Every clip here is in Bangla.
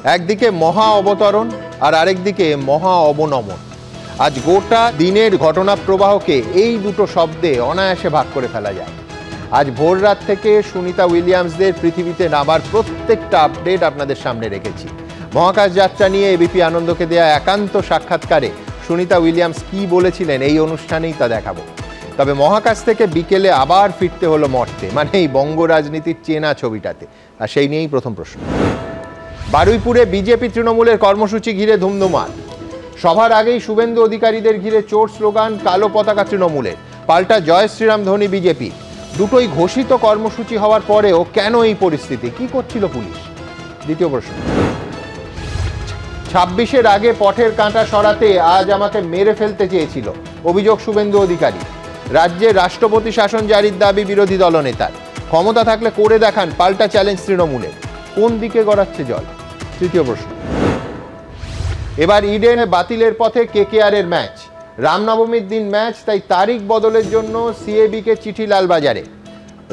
একদিকে মহা অবতরণ আর আরেকদিকে মহা অবনমন। আজ গোটা দিনের ঘটনা প্রবাহকে এই দুটো শব্দে অনায়াসে ভাগ করে ফেলা যায়। আজ ভোর রাত থেকে সুনিতা উইলিয়ামসদের পৃথিবীতে নামার প্রত্যেকটা আপডেট আপনাদের সামনে রেখেছি। মহাকাশ যাত্রা নিয়ে এবিপি আনন্দকে দেয়া একান্ত সাক্ষাৎকারে সুনিতা উইলিয়ামস কি বলেছিলেন এই অনুষ্ঠানেই তা দেখাবো। তবে মহাকাশ থেকে বিকেলে আবার ফিরতে হলো মর্তে, মানে এই বঙ্গ রাজনীতির চেনা ছবিটাতে। আর সেই নিয়েই প্রথম প্রশ্ন। বারুইপুরে বিজেপি তৃণমূলের কর্মসূচি ঘিরে ধুমধুমার। সভার আগেই শুভেন্দু অধিকারীদের ঘিরে চোর স্লোগান, কালো পতাকা তৃণমূলের, পাল্টা জয় শ্রীরাম ধ্বনি বিজেপি। দুটোই ঘোষিত কর্মসূচি হওয়ার পরেও কেন এই পরিস্থিতি, কি করছিল পুলিশ? দ্বিতীয় প্রশ্ন। 26-এর আগে পথের কাঁটা সরাতে আজ আমাকে মেরে ফেলতে চেয়েছিল, অভিযোগ শুভেন্দু অধিকারী। রাজ্যে রাষ্ট্রপতি শাসন জারির দাবি বিরোধী দলনেতার। ক্ষমতা থাকলে করে দেখান, পাল্টা চ্যালেঞ্জ তৃণমূলের। কোন দিকে গড়াচ্ছে জল? তৃতীয় প্রশ্ন। এবার ইডেনে বাতিলের পথে কেকেআরের ম্যাচ। রামনবমীর দিন ম্যাচ, তাই তারিখ বদলের জন্য সিএবিকে চিঠি লালবাজারে।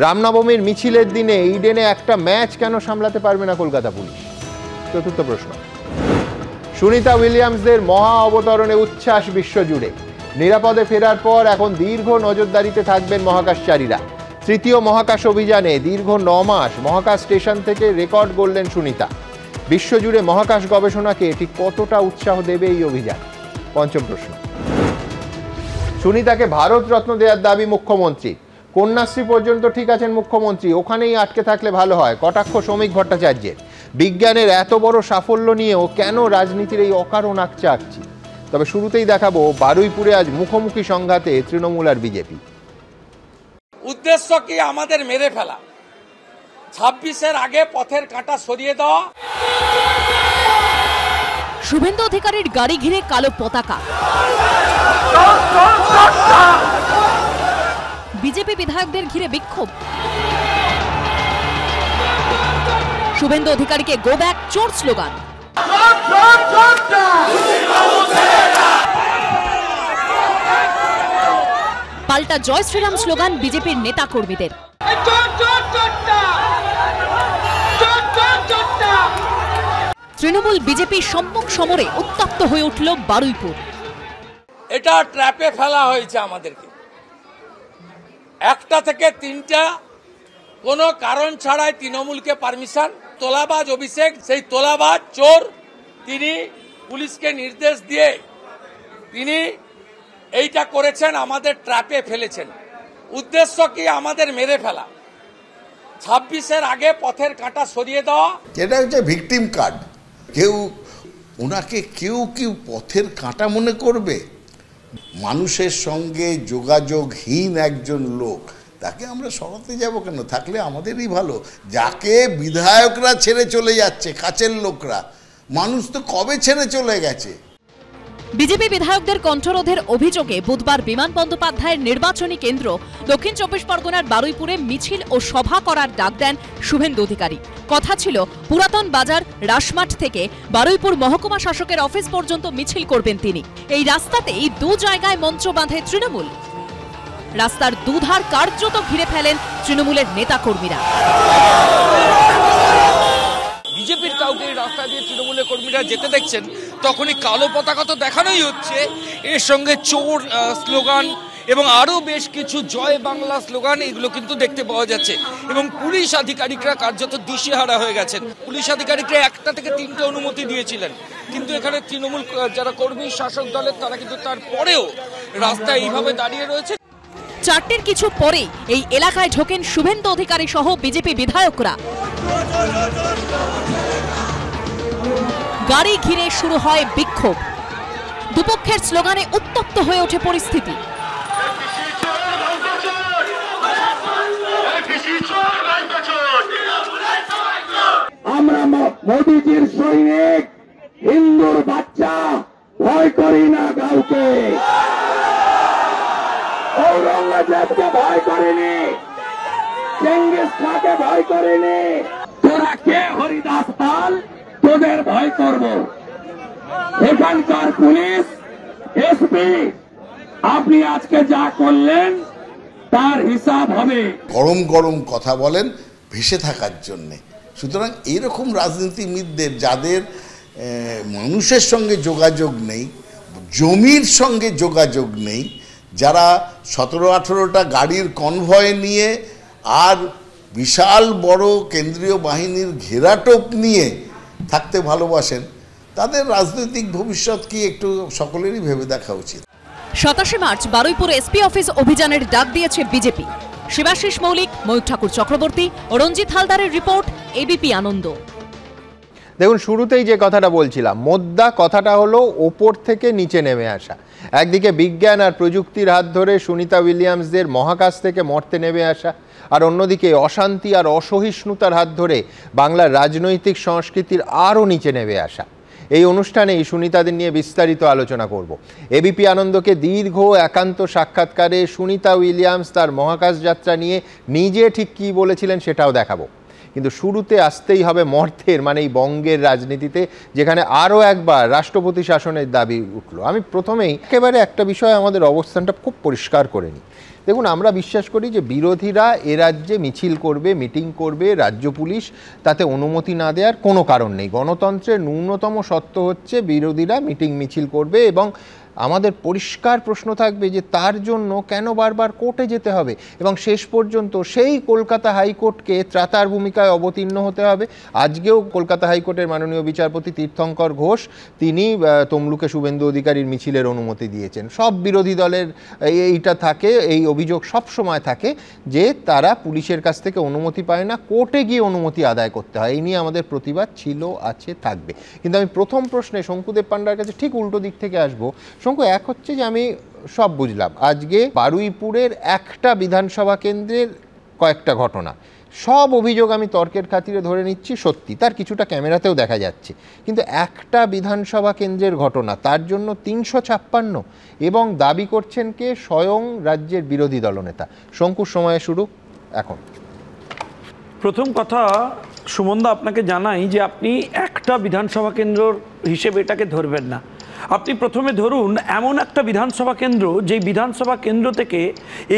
রামনবমীর মিছিলের দিনে ইডেনে একটা ম্যাচ কেন সামলাতে পারবে না কলকাতা পুলিশ? চতুর্থ প্রশ্ন। সুনিতা উইলিয়ামসদের মহা অবতরণে উচ্ছ্বাস বিশ্বজুড়ে। নিরাপদে ফেরার পর এখন দীর্ঘ নজরদারিতে থাকবেন মহাকাশচারীরা। তৃতীয় মহাকাশ অভিযানে দীর্ঘ 9 মাস মহাকাশ স্টেশন থেকে রেকর্ড গড়লেন সুনিতা। বিশ্বজুড়ে মহাকাশ গবেষণাকে ঠিক কতটা উৎসাহ দেবে এই অভিযান? পঞ্চম প্রশ্ন। সুনিতাকে ভারতরত্ন দেওয়ার দাবি মুখ্যমন্ত্রী। কন্যাশ্রী পর্যন্ত ঠিক আছেন মুখ্যমন্ত্রী, ওখানেই আটকে থাকলে ভালো হয়, কটাক্ষ শ্রমিক ভট্টাচার্যের। বিজ্ঞানের এত বড় সাফল্য নিয়েও কেন রাজনীতির এই অকারণ আকচি? তবে শুরুতেই দেখাবো বারুইপুরে আজ মুখোমুখি সংঘাতে তৃণমূল আর বিজেপি। উদ্দেশ্য কি? আমাদের মেরে ফেলা। 26-এর আগে পথের কাঁটা সরিয়ে দেওয়া। শুভেন্দু অধিকারীর গাড়ি ঘিরে কালো পতাকা। বিজেপি বিধায়কদের ঘিরে বিক্ষোভ। শুভেন্দু অধিকারীকে গো ব্যাক চোর স্লোগান। পাল্টা জয় শ্রীরাম স্লোগান বিজেপির নেতা কর্মীদের। তৃণমূল বিজেপির সম্মুখ সমরে উত্তপ্ত হয়ে উঠল বারুইপুর। এটা ট্র্যাপে ফেলা হয়েছে আমাদেরকে। 1টা থেকে 3টা কোনো কারণ ছাড়াই তৃণমূলকে পারমিশন। তোলাবাজ অভিষেক, সেই তোলাবাজ চোর, তিনি পুলিশকে নির্দেশ দিয়ে তিনি এইটা করেছেন, আমাদের ট্র্যাপে ফেলেছেন। উদ্দেশ্য কি? আমাদের মেরে ফেলা। 26-এর আগে পথের কাঁটা সরিয়ে দেওয়া। যেটা হচ্ছে ভিকটিম কার্ড। ওনাকে কেউ পথের কাঁটা মনে করবে? মানুষের সঙ্গে যোগাযোগহীন একজন লোক, তাকে আমরা সরাতে যাব কেন? থাকলে আমাদেরই ভালো। যাকে বিধায়করা ছেড়ে চলে যাচ্ছে, কাছের লোকরা, মানুষ তো কবে ছেড়ে চলে গেছে। বিজেপি বিধায়কদের কণ্ঠরোধের অভিযোগে বুধবার বিমান বন্দ্যোপাধ্যায়ের নির্বাচনী কেন্দ্র দক্ষিণ 24 পরগনার বারুইপুরে মিছিল ও সভা করার ডাক দেন শুভেন্দু অধিকারী। কথা ছিল পুরাতন বাজার রাসমাঠ থেকে বারুইপুর মহকুমা শাসকের অফিস পর্যন্ত মিছিল করবেন তিনি। এই রাস্তাতেই 2 জায়গায় মঞ্চ বাঁধে তৃণমূল। রাস্তার দুধার কার্যত ঘিরে ফেলেন তৃণমূলের নেতাকর্মীরা। বিজেপির কাউকে রাস্তা দিয়ে তৃণমূলের কর্মীরা যেতে দেখছেন, তখনই কালো পতাকা তো দেখানোই হচ্ছে, এর সঙ্গে চোর স্লোগান এবং আরো বেশ কিছু জয় বাংলা স্লোগান, এগুলো কিন্তু দেখতে পাওয়া যাচ্ছে। এবং পুলিশ আধিকারিকরা কার্যত দিশেহারা হয়ে গেছেন। পুলিশ আধিকারিকরা 1টা থেকে 3টে অনুমতি দিয়েছিলেন, কিন্তু এখানে তৃণমূল যারা কর্মী শাসক দলের, তারা কিন্তু তারপরেও রাস্তায় এইভাবে দাঁড়িয়ে রয়েছে। 4টের কিছু পরেই এই এলাকায় ঢোকেন শুভেন্দু অধিকারী সহ বিজেপি বিধায়করা। গাড়ি ঘিরে শুরু হয় বিক্ষোভ। দুপক্ষের স্লোগানে উত্তপ্ত হয়ে ওঠে পরিস্থিতি। আমরা মোদিজির সৈনিক, হিন্দুর বাচ্চা, ভয় করি না কাউকে। ঔরঙ্গজেবকে ভয় করেনি, চেঙ্গিস খানকে ভয় করেনি। তোরা কে হরিদাস পাল, তোদের ভয় করব? এখানকার পুলিশ এসপি, আপনি আজকে যা করলেন তার হিসাব হবে। গরম গরম কথা বলেন ভেসে থাকার জন্যে, সুতরাং এরকম রাজনীতিবিদদের যাদের মানুষের সঙ্গে যোগাযোগ নেই, জমির সঙ্গে যোগাযোগ নেই, যারা 17-18টা গাড়ির কনভয় নিয়ে আর বিশাল বড় কেন্দ্রীয় বাহিনীর ঘেরাটোপ নিয়ে থাকতে ভালোবাসেন, তাদের রাজনৈতিক ভবিষ্যৎ কি একটু সকলেরই ভেবে দেখা উচিত। 27 মার্চ বারুইপুর এসপি অফিস অভিযানের ডাক দিয়েছে বিজেপি। শিবাশিস মৌলিক, ময়ূর ঠাকুর চক্রবর্তী ও রঞ্জিত হালদারের রিপোর্ট, এবিপি আনন্দ। দেখুন, শুরুতেই যে কথাটা বলছিলাম, মোদ্দা কথাটা হলো ওপর থেকে নিচে নেমে আসা। একদিকে বিজ্ঞান আর প্রযুক্তির হাত ধরে সুনিতা উইলিয়ামসদের মহাকাশ থেকে মর্তে নেমে আসা, আর অন্যদিকে অশান্তি আর অসহিষ্ণুতার হাত ধরে বাংলার রাজনৈতিক সংস্কৃতির আরও নিচে নেমে আসা। এই অনুষ্ঠানেই সুনিতাদের নিয়ে বিস্তারিত আলোচনা করব। এবিপি আনন্দকে দীর্ঘ একান্ত সাক্ষাৎকারে সুনিতা উইলিয়ামস তার মহাকাশ যাত্রা নিয়ে নিজে ঠিক কী বলেছিলেন সেটাও দেখাবো। কিন্তু শুরুতে আসতেই হবে মর্তের, মানে এই বঙ্গের রাজনীতিতে, যেখানে আরও একবার রাষ্ট্রপতি শাসনের দাবি উঠল। আমি প্রথমেই একেবারে একটা বিষয়ে আমাদের অবস্থানটা খুব পরিষ্কার করে নিই। দেখুন, আমরা বিশ্বাস করি যে বিরোধীরা এ রাজ্যে মিছিল করবে, মিটিং করবে, রাজ্য পুলিশ তাতে অনুমতি না দেওয়ার কোনো কারণ নেই। গণতন্ত্রের ন্যূনতম সত্ত্ব হচ্ছে বিরোধীরা মিটিং মিছিল করবে, এবং আমাদের পরিষ্কার প্রশ্ন থাকবে যে তার জন্য কেন বারবার কোর্টে যেতে হবে, এবং শেষ পর্যন্ত সেই কলকাতা হাইকোর্টকে ত্রাতার ভূমিকায় অবতীর্ণ হতে হবে। আজকেও কলকাতা হাইকোর্টের মাননীয় বিচারপতি তীর্থঙ্কর ঘোষ তিনি তমলুকে শুভেন্দু অধিকারীর মিছিলের অনুমতি দিয়েছেন। সব বিরোধী দলের এইটা থাকে, এই অভিযোগ সব সময় থাকে যে তারা পুলিশের কাছ থেকে অনুমতি পায় না, কোর্টে গিয়ে অনুমতি আদায় করতে হয়। এই নিয়ে আমাদের প্রতিবাদ ছিল, আছে, থাকবে। কিন্তু আমি প্রথম প্রশ্নে শঙ্কুদেব পান্ডার কাছে ঠিক উল্টো দিক থেকে আসবো। শঙ্কু, এক হচ্ছে যে আমি সব বুঝলাম, আজকে বারুইপুরের একটা বিধানসভা কেন্দ্রের কয়েকটা ঘটনা, সব অভিযোগ আমি তর্কের খাতিরে ধরে নিচ্ছি সত্যি, তার কিছুটা ক্যামেরাতেও দেখা যাচ্ছে, কিন্তু একটা বিধানসভা কেন্দ্রের ঘটনা, তার জন্য 356, এবং দাবি করছেন কে? স্বয়ং রাজ্যের বিরোধী দলনেতা। শঙ্কুর সময় শুরু এখন। প্রথম কথা সুমনদা, আপনাকে জানাই যে আপনি একটা বিধানসভা কেন্দ্র হিসেবে এটাকে ধরবেন না। আপনি প্রথমে ধরুন এমন একটা বিধানসভা কেন্দ্র, যেই বিধানসভা কেন্দ্র থেকে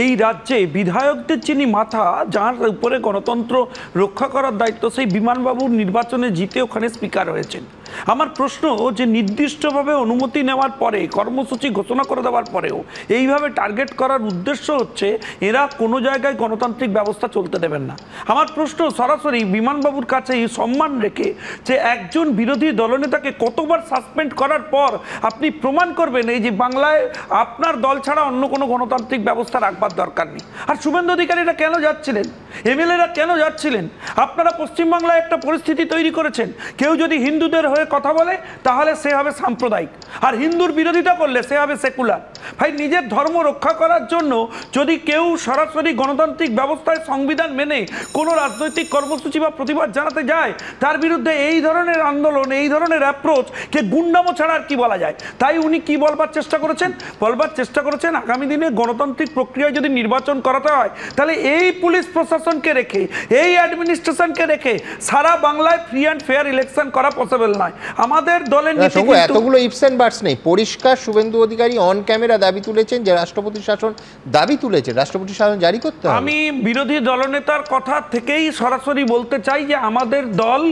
এই রাজ্যে বিধায়কদের যিনি মাথা, যার উপরে গণতন্ত্র রক্ষা করার দায়িত্ব, সেই বিমানবাবুর নির্বাচনে জিতে ওখানে স্পিকার হয়েছেন। আমার প্রশ্ন যে নির্দিষ্টভাবে অনুমতি নেওয়ার পরে, কর্মসূচি ঘোষণা করে দেওয়ার পরেও এইভাবে টার্গেট করার উদ্দেশ্য হচ্ছে এরা কোনো জায়গায় গণতান্ত্রিক ব্যবস্থা চলতে দেবেন না। আমার প্রশ্ন সরাসরি বিমানবাবুর কাছে এই সম্মান রেখে যে একজন বিরোধী দলনেতাকে কতবার সাসপেন্ড করার পর আপনি প্রমাণ করবেন এই যে বাংলায় আপনার দল ছাড়া অন্য কোনো গণতান্ত্রিক ব্যবস্থা রাখবার দরকার নেই। আর শুভেন্দু অধিকারীরা কেন যাচ্ছিলেন, এমএলএরা কেন যাচ্ছিলেন? আপনারা পশ্চিমবাংলায় একটা পরিস্থিতি তৈরি করেছেন, কেউ যদি হিন্দুদের হয়ে কথা বলে তাহলে সে হবে সাম্প্রদায়িক, আর হিন্দুর বিরোধিতা করলে সে হবে সেকুলার। ভাই, নিজের ধর্ম রক্ষা করার জন্য যদি কেউ সরাসরি গণতান্ত্রিক ব্যবস্থায় সংবিধান মেনে কোনো রাজনৈতিক কর্মসূচি বা প্রতিবাদ জানাতে যায়, তার বিরুদ্ধে এই ধরনের আন্দোলন, এই ধরনের অ্যাপ্রোচ কে গুন্ডামো ছাড়া আর কি বলা যায়? তাই উনি কি বলবার চেষ্টা করেছেন? বলবার চেষ্টা করেছেন আগামী দিনে গণতান্ত্রিক প্রক্রিয়ায় যদি নির্বাচন করাতে হয়, তাহলে এই পুলিশ প্রশাসনকে রেখে, এই অ্যাডমিনিস্ট্রেশনকে রেখে সারা বাংলায় ফ্রি অ্যান্ড ফেয়ার ইলেকশন করা পসিবল নয়। আমাদের দলের নীতি এতগুলো ইফস এন্ড বাটস নেই। পরিষ্কার শুভেন্দু অধিকারী অন ক্যামেরা দাবি তুলেছেন যে রাষ্ট্রপতি শাসন দাবি তুলেছে, রাষ্ট্রপতি শাসন জারি করতে হবে। আমি বিরোধী দলনেতার কথা থেকেই সরাসরি বলতে চাই যে আমাদের দল,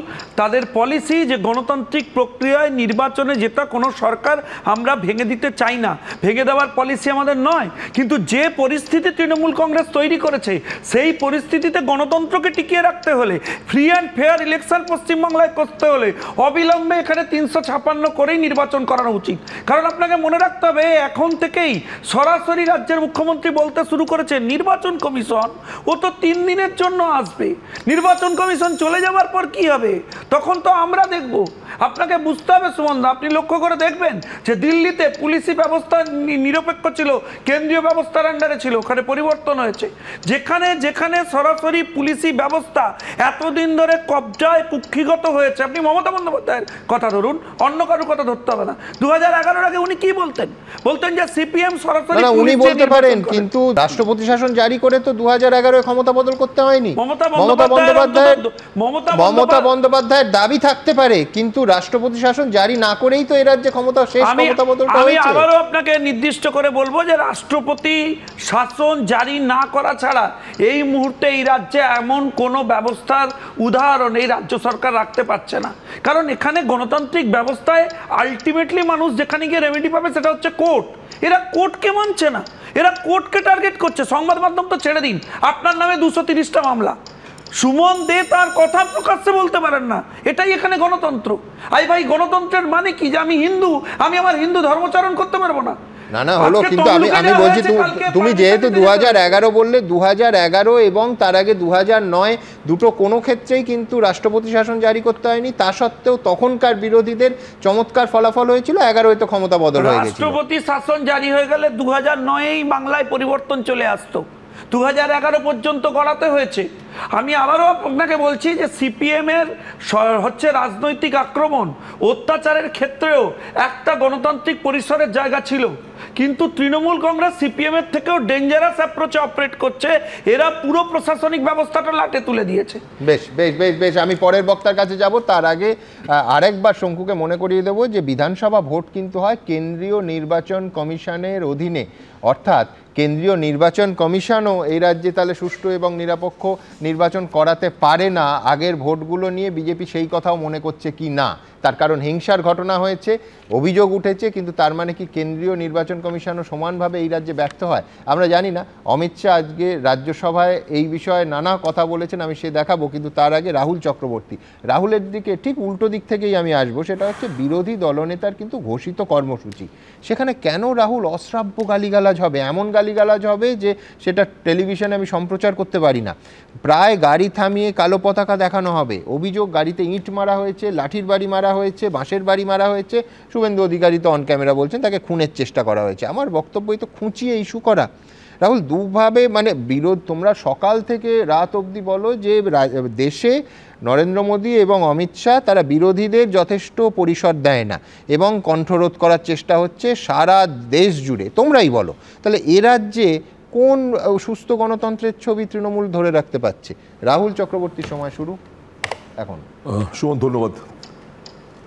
তাদের পলিসি যে গণতান্ত্রিক প্রক্রিয়ায় নির্বাচনে যেটা কোনো সরকার আমরা ভেঙে দিতে চাই না, ভেঙে দেওয়ার পলিসি আমাদের নয়। কিন্তু যে পরিস্থিতি তৃণমূল কংগ্রেস তৈরি করেছে, সেই পরিস্থিতিতে গণতন্ত্রকে টিকিয়ে রাখতে হলে, ফ্রি অ্যান্ড ফেয়ার ইলেকশন পশ্চিমবাংলায় করতে হলে অবিলম্বে এখানে 356 করেই নির্বাচন করানো উচিত। কারণ আপনাকে মনে রাখতে হবে, এখন থেকেই সরাসরি রাজ্যের মুখ্যমন্ত্রী বলতে শুরু করেছে নির্বাচন কমিশন ও তো 3 দিনের জন্য আসবে, নির্বাচন কমিশন চলে যাওয়ার পর কি হবে তখন তো আমরা দেখব। আপনাকে বুঝতে হবে সুমন, আপনি লক্ষ্য করে দেখবেন যে দিল্লিতে পুলিশি ব্যবস্থা নিরপেক্ষ ছিল, কেন্দ্রীয় ব্যবস্থার আন্ডারে ছিল, ওখানে পরিবর্তন হয়েছে। যেখানে যেখানে সরাসরি পুলিশি ব্যবস্থা এতদিন ধরে কবজায় কুক্ষিগত হয়েছে, আপনি মমতা বন্দ্যোপাধ্যায়ের কথা ধরুন, অন্য কারোর কথা ধরতে হবে না। 2011-এর আগে উনি কি বলতেন? বলতেন যে সিপিএম সরাসরি, উনি বলতে পারেন, কিন্তু রাষ্ট্রপতি শাসন জারি করে তো 2011-এ ক্ষমতা বদল করতে হয়নি। মমতা বন্দ্যোপাধ্যায়ের দাবি থাকতে পারে, কিন্তু রাষ্ট্রপতি শাসন জারি না করেই তো এ রাজ্যে ক্ষমতা শেষ ক্ষমতা বদলটা আমি হয়েছে। আবারও আপনাকে নির্দিষ্ট করে বলবো যে রাষ্ট্রপতি শাসন জারি না করা ছাড়া এই মুহূর্তে এই রাজ্যে এমন কোনো ব্যবস্থার উদাহরণ এই রাজ্য সরকার রাখতে পারছে না। কারণ এখানে গণতান্ত্রিক ব্যবস্থায় আলটিমেটলি মানুষ যেখানে গিয়ে রেমেডি পাবে সেটা হচ্ছে কোর্ট। এরা কোর্টকে মানছে না, এরা কোর্টকে টার্গেট করছে। সংবাদ মাধ্যম তো ছেড়ে দিন, আপনার নামে 230টা মামলা। সুমন দে তার কথা প্রকাশ্যে বলতে পারেন না, এটাই এখানে গণতন্ত্র। আই ভাই, গণতন্ত্রের মানে কি যে আমি হিন্দু, আমি আমার হিন্দু ধর্মচরণ করতে পারবো না? না না হলো, কিন্তু আমি বলছি তুমি যেহেতু 2011 বললে, 2011 এবং তার আগে 2009 দুটো কোনো ক্ষেত্রেই কিন্তু রাষ্ট্রপতি শাসন জারি করতে হয়নি। তা সত্ত্বেও তখনকার বিরোধীদের চমৎকার ফলাফল হয়েছিল, 11 তো ক্ষমতা বদল হয়ে গেছিল। রাষ্ট্রপতি শাসন জারি হয়ে গেলে 2009-এই বাংলায় পরিবর্তন চলে আসতো, 2011 পর্যন্ত গড়াতে হয়েছে। আমি আবারও আপনাকে বলছি যে সিপিএম এর হচ্ছে রাজনৈতিক আক্রমণ অত্যাচারের ক্ষেত্রেও একটা গণতান্ত্রিক পরিসরের জায়গা ছিল, কিন্তু তৃণমূল কংগ্রেস সিপিএম এর থেকেও ডেঞ্জারাস অ্যাপ্রোচে অপারেট করছে। এরা পুরো প্রশাসনিক ব্যবস্থাটা লাটে তুলে দিয়েছে। বেশ বেশ বেশ বেশ আমি পরের বক্তার কাছে যাব, তার আগে আরেকবার শঙ্কুকে মনে করিয়ে দেবো যে বিধানসভা ভোট কিন্তু হয় কেন্দ্রীয় নির্বাচন কমিশনের অধীনে, অর্থাৎ কেন্দ্রীয় নির্বাচন কমিশনও এই রাজ্যে তাহলে সুষ্ঠু এবং নিরপেক্ষ নির্বাচন করাতে পারে না আগের ভোটগুলো নিয়ে বিজেপি সেই কথাও মনে করছে কি না। তার কারণ হিংসার ঘটনা হয়েছে, অভিযোগ উঠেছে, কিন্তু তার মানে কি কেন্দ্রীয় নির্বাচন কমিশনও সমানভাবে এই রাজ্যে ব্যর্থ হয়? আমরা জানি না। অমিত শাহ আজকে রাজ্যসভায় এই বিষয়ে নানা কথা বলেছেন, আমি সে দেখাবো, কিন্তু তার আগে রাহুল চক্রবর্তী, রাহুলের দিকে ঠিক উল্টো দিক থেকেই আমি আসবো। সেটা হচ্ছে বিরোধী দলনেতার কিন্তু ঘোষিত কর্মসূচি, সেখানে কেন রাহুল অশ্রাব্য গালিগালাজ হবে, এমন গালিগালাজ হবে যে সেটা টেলিভিশনে আমি সম্প্রচার করতে পারি না। প্রায় গাড়ি থামিয়ে কালো পতাকা দেখানো হবে, অভিযোগ গাড়িতে ইঁট মারা হয়েছে, লাঠির বাড়ি মারা হয়েছে, বাঁশের বাড়ি মারা হয়েছে। শুভেন্দু অধিকারী তো অন ক্যামেরা বলছেন তাকে খুনের চেষ্টা করা হয়েছে। আমার বক্তব্যই তো খুঁচিয়ে ইস্যু করা। রাহুল, দুভাবে মানে বিরোধ, তোমরা সকাল থেকে রাত অবধি বলো যে দেশে নরেন্দ্র মোদী এবং অমিত শাহ তারা বিরোধীদের যথেষ্ট পরিসর দেয় না এবং কণ্ঠরোধ করার চেষ্টা হচ্ছে সারা দেশ জুড়ে, তোমরাই বলো। তাহলে এ রাজ্যে কোন সুস্থ গণতন্ত্রের ছবি তৃণমূল ধরে রাখতে পারছে? রাহুল চক্রবর্তীর সময় শুরু এখন। সুমন, ধন্যবাদ।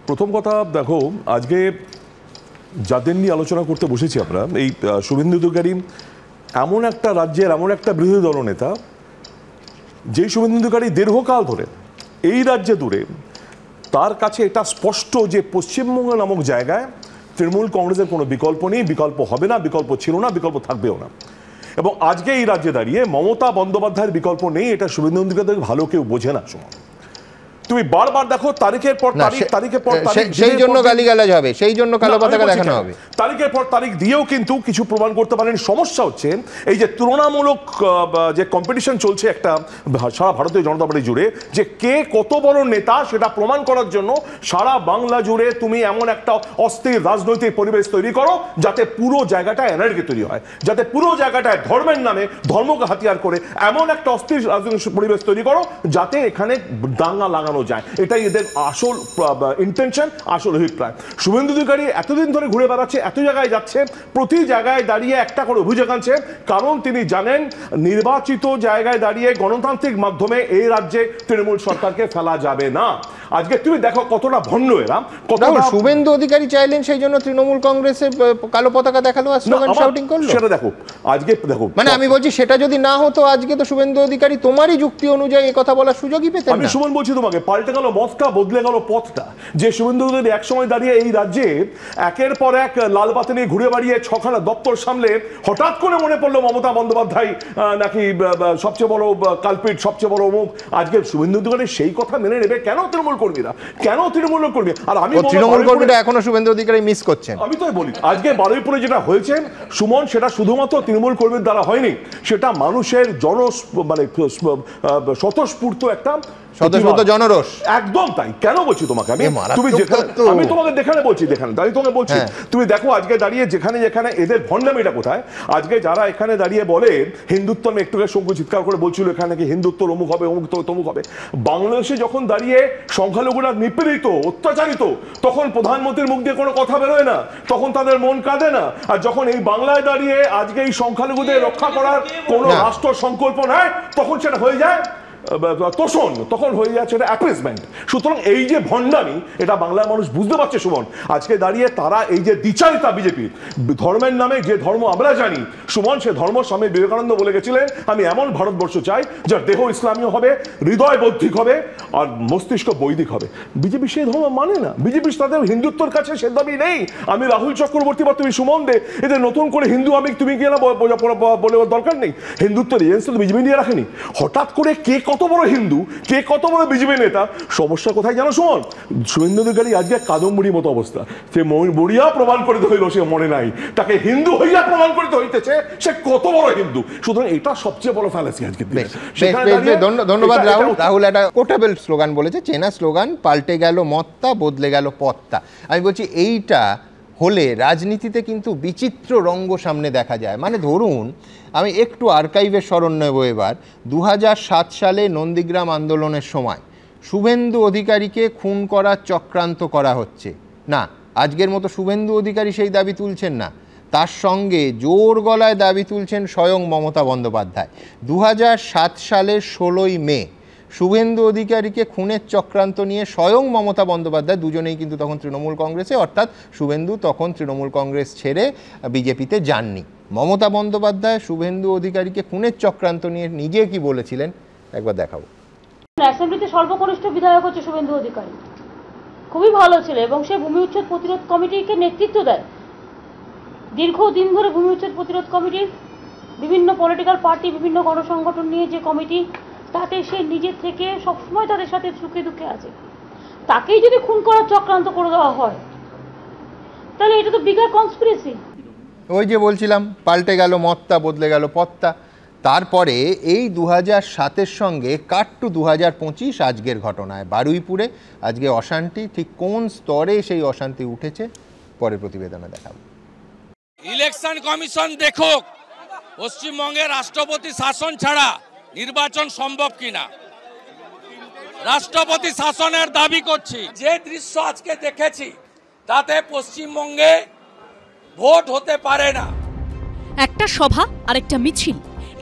প্রথম কথা দেখো, আজকে যাদের নিয়ে আলোচনা করতে বসেছি আমরা, এই শুভেন্দু অধিকারী এমন একটা রাজ্যের এমন একটা বিরোধী দলনেতা, যেই শুভেন্দু অধিকারী দীর্ঘকাল ধরে এই রাজ্যে দূরে, তার কাছে এটা স্পষ্ট যে পশ্চিমবঙ্গ নামক জায়গায় তৃণমূল কংগ্রেসের কোনো বিকল্প নেই, বিকল্প হবে না, বিকল্প ছিল না, বিকল্প থাকবেও না। এবং আজকে এই রাজ্যে দাঁড়িয়ে মমতা বন্দ্যোপাধ্যায়ের বিকল্প নেই, এটা শুভেন্দু অধিকারী ভালো কেউ বোঝে না। সময় তুমি বারবার দেখো তারিখের পর তারিখ, তারিখের পর তারিখ, সেই জন্য গালিগালাজ হবে, সেই জন্য কালো পতাকা দেখানো হবে, তারিখের পর তারিখ দিয়েও কিন্তু কিছু প্রমাণ করতে পারেন। সমস্যা হচ্ছে এই যে তুলনামূলক যে কম্পিটিশন চলছে একটা সারা ভারতীয় জনতা পার্টি জুড়ে, যে কে কত বড় নেতা সেটা প্রমাণ করার জন্য সারা বাংলা জুড়ে তুমি এমন একটা অস্থির রাজনৈতিক পরিবেশ তৈরি করো যাতে পুরো জায়গাটা এনার্জি তৈরি হয়, যাতে পুরো জায়গাটায় ধর্মের নামে ধর্মকে হাতিয়ার করে এমন একটা অস্থির রাজনৈতিক পরিবেশ তৈরি করো যাতে এখানে দাঙ্গা লাগানো যায়। এটাই এদের আসল ইন্টেনশন, আসল অভিপ্রায়। শুভেন্দু অধিকারী এতদিন ধরে ঘুরে বেড়াচ্ছে, এত জায়গায় যাচ্ছে, প্রতি জায়গায় দাঁড়িয়ে একটা করে অভিযোগ আনছে, কারণ তিনি জানেন নির্বাচিত জায়গায় দাঁড়িয়ে গণতান্ত্রিক মাধ্যমে এই রাজ্যে তৃণমূল সরকারকে ফেলা যাবে না। আজকে তুমি দেখো কতটা ভণ্ড এরা, কতটা। শুভেন্দু অধিকারী চাইলেন, সেই জন্য তৃণমূল কংগ্রেসের কালো পতাকা দেখালো আর স্লোগান শাউটিং করলো। সেটা দেখো, আজকে দেখো, মানে আমি বলছি সেটা যদি না হতো আজকে তো শুভেন্দু অধিকারী তোমারই যুক্তি অনুযায়ী এই কথা বলার সুযোগই পেতেন না। আমি সুমন বলছি তোমাকে, পাল্টে গেল মতটা, বদলে গেল পথটা। যে শুভেন্দু অধিকারী এক সময় দাঁড়িয়ে এই রাজ্যে একের পর এক লাল বাতি নিয়ে ঘুরে বাড়িয়ে ছখানা দপ্তর সামলে, হঠাৎ করে মনে পড়লো মমতা বন্দ্যোপাধ্যায় নাকি সবচেয়ে বড় কালপিট, সবচেয়ে বড় অমুক। আজকে শুভেন্দু অধিকারী সেই কথা মেনে নেবে কেন তৃণমূল কর্মীরা? কেন তৃণমূল কর্মী? আর আমি তৃণমূল কর্মীরা এখনো শুভেন্দু অধিকারী মিস করছেন। আমি তো বলি আজকে বারুইপুরে যেটা হয়েছে সুমন, সেটা শুধুমাত্র তৃণমূল কর্মীর দ্বারা হয়নি, সেটা মানুষের মানে স্বতঃস্ফূর্ত একটা জনরোষ। একদম তাই। কেন বলছি তোমাকে আমি, তুমি আমি তোমাকে দেখানে বলছি, দেখানে আমি তোমাকে বলছি, তুমি দেখো আজকে দাঁড়িয়ে যেখানে যেখানে এদের ভণ্ডামিটা কোথায়। আজকে যারা এখানে দাঁড়িয়ে বলে হিন্দুত্ব, আমি একটু শঙ্কু চিৎকার করে বলছিল এখানে নাকি হিন্দুত্ব অমুক হবে, অমুক তমুক হবে। বাংলাদেশে যখন দাঁড়িয়ে সংখ্যালঘুরা নিপীড়িত, অত্যাচারিত, তখন প্রধানমন্ত্রীর মুখ দিয়ে কোনো কথা বেরোয় না, তখন তাদের মন কাঁদে না। আর যখন এই বাংলায় দাঁড়িয়ে আজকে এই সংখ্যালঘুদের রক্ষা করার কোনো রাষ্ট্র সংকল্প নেয়, তখন সেটা হয়ে যায় তোষণ, তখন হয়ে যাচ্ছে এটা অ্যাপ্রেসমেন্ট। সুতরাং এই যে ভণ্ডামি, এটা বাংলার মানুষ বুঝতে পারছে সুমন। আজকে দাঁড়িয়ে তারা এই যে দ্বিচারিতা বিজেপি, ধর্মের নামে যে ধর্ম আমরা জানি সুমন, সে ধর্ম স্বামী বিবেকানন্দ বলে গেছিলেন আমি এমন ভারতবর্ষ চাই যার দেহ ইসলামীয় হবে, হৃদয় বৌদ্ধিক হবে আর মস্তিষ্ক বৈদিক হবে। বিজেপি সেই ধর্ম মানে না। বিজেপি তাদের হিন্দুত্বর কাছে সে দাবি নেই। আমি রাহুল চক্রবর্তী বা তুমি সুমন দে এদের নতুন করে হিন্দু আমি তুমি কি না বলে দরকার নেই। হিন্দুত্বের এজেন্সি তো বিজেপি নিয়ে রাখেনি। হঠাৎ করে কে কত বড় হিন্দু, কে কত বড় বিজেপি নেতা, সমস্যা কোথায় জানো সুমন? শুভেন্দু অধিকারী আজকে কাদম্বরীর মতো অবস্থা। সে বড়িয়া প্রমাণ করিতে হইল সে মনে নাই, তাকে হিন্দু হইয়া প্রমাণ করিতে হইতেছে সে কত বড় হিন্দু। সুতরাং এটা সবচেয়ে বড় ফ্যালাসি আজকে। ধন্যবাদ রাহুল। রাহুল একটা কোটেবল স্লোগান বলেছে, চেনা স্লোগান, পাল্টে গেল মত্তা বদলে গেল পত্তা। আমি বলছি এইটা হলে রাজনীতিতে কিন্তু বিচিত্র রঙ্গ সামনে দেখা যায়। মানে ধরুন আমি একটু আর্কাইভের স্মরণ নেব এবার। 2007 সালে নন্দীগ্রাম আন্দোলনের সময় শুভেন্দু অধিকারীকে খুন করার চক্রান্ত করা হচ্ছে না, আজকের মতো শুভেন্দু অধিকারী সেই দাবি তুলছেন না, তার সঙ্গে জোর গলায় দাবি তুলছেন স্বয়ং মমতা বন্দ্যোপাধ্যায়। 2007 সালের 16ই মে শুভেন্দু অধিকারীকে খুনের চক্রান্ত নিয়ে স্বয়ং মমতা বন্দ্যোপাধ্যায়, দুজনেই কিন্তু তখন তৃণমূল কংগ্রেসে, অর্থাৎ শুভেন্দু তখন তৃণমূল কংগ্রেস ছেড়ে বিজেপিতে যাননি। মমতা বন্দ্যোপাধ্যায় শুভেন্দু অধিকারীকে খুনের চক্রান্ত নিয়ে নিজে কি বলেছিলেন একবার দেখাবো। অ্যাসেম্বলিতে সর্বকনিষ্ঠ বিধায়ক হচ্ছে শুভেন্দু অধিকারী, খুবই ভালো ছিল এবং সে ভূমি উচ্ছেদ প্রতিরোধ কমিটিকে নেতৃত্ব দেয়। দীর্ঘদিন ধরে ভূমি উচ্ছেদ প্রতিরোধ কমিটির বিভিন্ন পলিটিক্যাল পার্টি, বিভিন্ন গণসংগঠন নিয়ে যে কমিটি, তাতে সে নিজের থেকে সবসময় তাদের সাথে সুখে দুঃখে আছে। তাকেই যদি খুন করার চক্রান্ত করে দেওয়া হয় তাহলে এটা তো বিগার কনস্পিরেসি। ওই যে বলছিলাম পাল্টে গেল মত্তা বদলে গেল পত্তা। তারপরে এই 2007-এর সঙ্গে কাট টু 2025 আজকের ঘটনায় বারুইপুরে আজকে অশান্তি, ঠিক কোন স্তরে সেই অশান্তি উঠেছে পরের প্রতিবেদনে দেখাবো। ইলেকশন কমিশন দেখুক পশ্চিমবঙ্গে রাষ্ট্রপতি শাসন ছাড়া নির্বাচন সম্ভব কিনা। রাষ্ট্রপতি শাসনের দাবি করছি। যে দৃশ্য আজকে দেখেছি তাতে পশ্চিমবঙ্গে ভোট হতে পারে না। একটা সভা আর একটা মিছিল,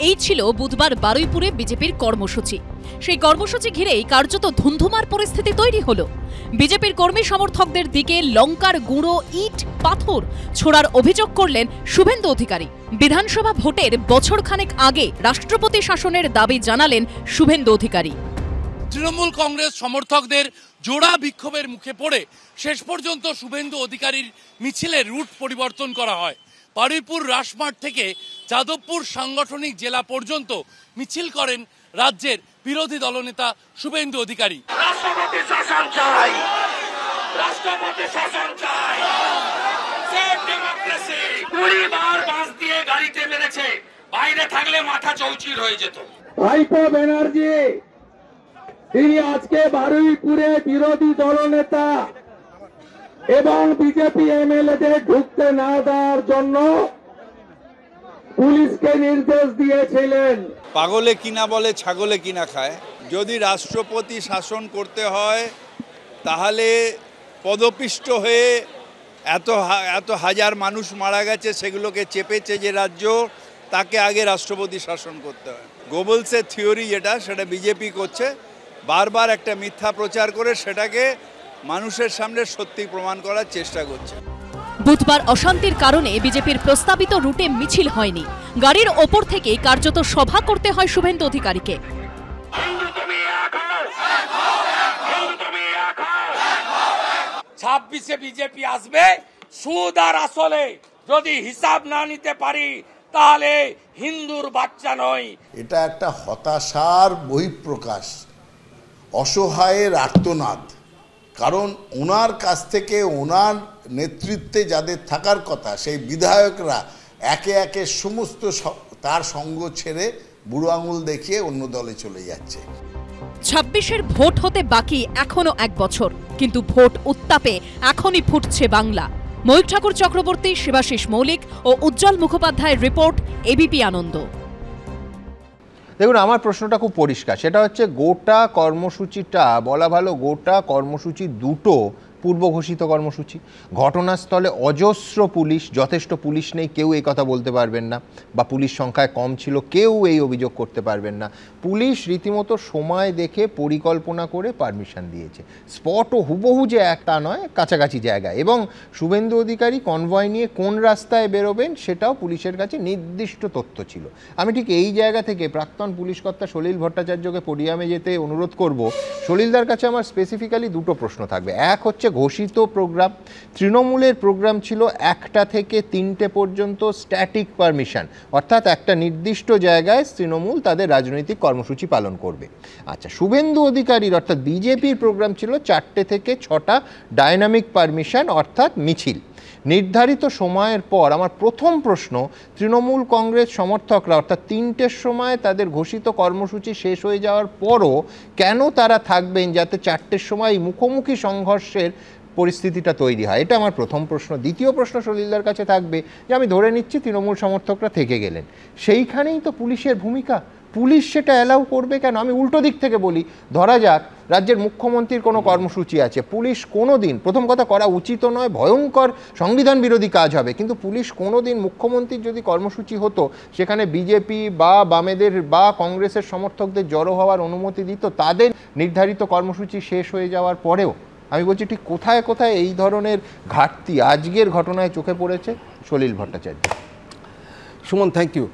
এই ছিল বুধবার বারুইপুরে বিজেপির কর্মসূচি। সেই কর্মসূচি ঘিরেই কার্যত ধুন্ধুমার পরিস্থিতি তৈরি হলো। বিজেপির কর্মী সমর্থকদের দিকে লঙ্কার গুঁড়ো, ইট, পাথর ছোড়ার অভিযোগ করলেন শুভেন্দু অধিকারী। বিধানসভা ভোটের বছরখানেক আগে রাষ্ট্রপতি শাসনের দাবি জানালেন শুভেন্দু অধিকারী। তৃণমূল কংগ্রেস সমর্থকদের জোড়া বিক্ষোভের মুখে পড়ে শেষ পর্যন্ত শুভেন্দু অধিকারীর মিছিলের রুট পরিবর্তন করা হয়। বারুইপুর রাসমাঠ থেকে যাদবপুর সাংগঠনিক জেলা পর্যন্ত মিছিল করেন রাজ্যের বিরোধী দলনেতা শুভেন্দু অধিকারী। রাষ্ট্রপতি শাসন চাই, রাষ্ট্রপতি শাসন চাই, সেভ ডেমোক্রেসি। 20 বার বাস দিয়ে গাড়িতে মেরেছে, বাইরে থাকলে মাথা চৌচির হয়ে যেত। ভাইপো ব্যানার্জি তিনি আজকে বারুইপুরে বিরোধী দলনেতা এবং বিজেপি এমএলএদের ঢুকতে না দেওয়ার জন্য পুলিশকে নির্দেশ দিয়েছিলেন। পাগলে কিনা বলে ছাগলে কিনা খায়। যদি রাষ্ট্রপতি শাসন করতে হয় তাহলে পদপিষ্ট হয়ে এত হাজার মানুষ মারা গেছে, সেগুলোকে চেপেছে যে রাজ্য, তাকে আগে রাষ্ট্রপতি শাসন করতে হয়। গোবলসের থিওরি যেটা, সেটা বিজেপি করছে, বারবার একটা মিথ্যা প্রচার করে সেটাকে মানুষের সামনে সত্যি প্রমাণ করার চেষ্টা করছে। বুধবার অশান্তির কারণে বিজেপির প্রস্তাবিত রুটে মিছিল হয়নি। গাড়ির ওপর থেকে কার্যত সভা করতে হয় শুভেন্দু অধিকারীকে। 26-এ বিজেপি আসবে, সুদ আর আসলে যদি হিসাব না নিতে পারি তাহলে হিন্দুর বাচ্চা নয়। এটা একটা হতাশার বহিঃপ্রকাশ, অসহায়ের আর্তনাদ। কারণ ওনার কাছ থেকে, ওনার নেতৃত্বে যাদের থাকার কথা সেই বিধায়করা একে একে সমস্ত তার সঙ্গ ছেড়ে বুড়ো আঙুল দেখিয়ে অন্য দলে চলে যাচ্ছে। 26-এর ভোট হতে বাকি এখনো 1 বছর, কিন্তু ভোট উত্তাপে এখনই ফুটছে বাংলা। ময়ূর ঠাকুর চক্রবর্তী, শিবাশিস মৌলিক ও উজ্জ্বল মুখোপাধ্যায়ের রিপোর্ট, এবিপি আনন্দ। দেখুন, আমার প্রশ্নটা খুব পরিষ্কার, সেটা হচ্ছে গোটা কর্মসূচিটা, বলা ভালো গোটা কর্মসূচি দুটো পূর্ব ঘোষিত কর্মসূচি। ঘটনাস্থলে অজস্র পুলিশ, যথেষ্ট পুলিশ নেই কেউ এই কথা বলতে পারবেন না, বা পুলিশ সংখ্যায় কম ছিল কেউ এই অভিযোগ করতে পারবেন না। পুলিশ রীতিমতো সময় দেখে পরিকল্পনা করে পারমিশন দিয়েছে। স্পটও হুবহু যে একটা নয়, কাছাকাছি জায়গায়। এবং শুভেন্দু অধিকারী কনভয় নিয়ে কোন রাস্তায় বেরোবেন সেটাও পুলিশের কাছে নির্দিষ্ট তথ্য ছিল। আমি ঠিক এই জায়গা থেকে প্রাক্তন পুলিশ কর্তা সলিল ভট্টাচার্যকে পোডিয়ামে যেতে অনুরোধ করব। সলিলদার কাছে আমার স্পেসিফিক্যালি দুটো প্রশ্ন থাকবে। এক হচ্ছে ঘোষিত প্রোগ্রাম, তৃণমূলের প্রোগ্রাম ছিল 1টা থেকে 3টে পর্যন্ত স্ট্যাটিক পারমিশন, অর্থাৎ একটা নির্দিষ্ট জায়গায় তৃণমূল তাদের রাজনৈতিক কর্মসূচি পালন করবে। আচ্ছা, শুভেন্দু অধিকারীর অর্থাৎ বিজেপির প্রোগ্রাম ছিল 4টে থেকে 6টা ডাইনামিক পারমিশন অর্থাৎ মিছিল। নির্ধারিত সময়ের পর আমার প্রথম প্রশ্ন, তৃণমূল কংগ্রেস সমর্থকরা অর্থাৎ 3টের সময় তাদের ঘোষিত কর্মসূচি শেষ হয়ে যাওয়ার পরও কেন তারা থাকবেন যাতে 4টের সময় মুখোমুখি সংঘর্ষের পরিস্থিতিটা তৈরি হয়? এটা আমার প্রথম প্রশ্ন। দ্বিতীয় প্রশ্ন সলিলদার কাছে থাকবে যে আমি ধরে নিচ্ছি তৃণমূল সমর্থকরা থেকে গেলেন, সেইখানেই তো পুলিশের ভূমিকা। পুলিশ সেটা অ্যালাউ করবে কেন? আমি উল্টো দিক থেকে বলি, ধরা যাক রাজ্যের মুখ্যমন্ত্রীর কোনো কর্মসূচি আছে, পুলিশ কোনো দিন, প্রথম কথা করা উচিত নয়, ভয়ঙ্কর সংবিধান বিরোধী কাজ হবে, কিন্তু পুলিশ কোনো দিন মুখ্যমন্ত্রীর যদি কর্মসূচি হতো সেখানে বিজেপি বা বামেদের বা কংগ্রেসের সমর্থকদের জড়ো হওয়ার অনুমতি দিত তাদের নির্ধারিত কর্মসূচি শেষ হয়ে যাওয়ার পরেও। আমি বলছি ঠিক কোথায় কোথায় এই ধরনের ঘাটতি আজকের ঘটনায় চোখে পড়েছে? সলিল ভট্টাচার্য। Suman, thank you.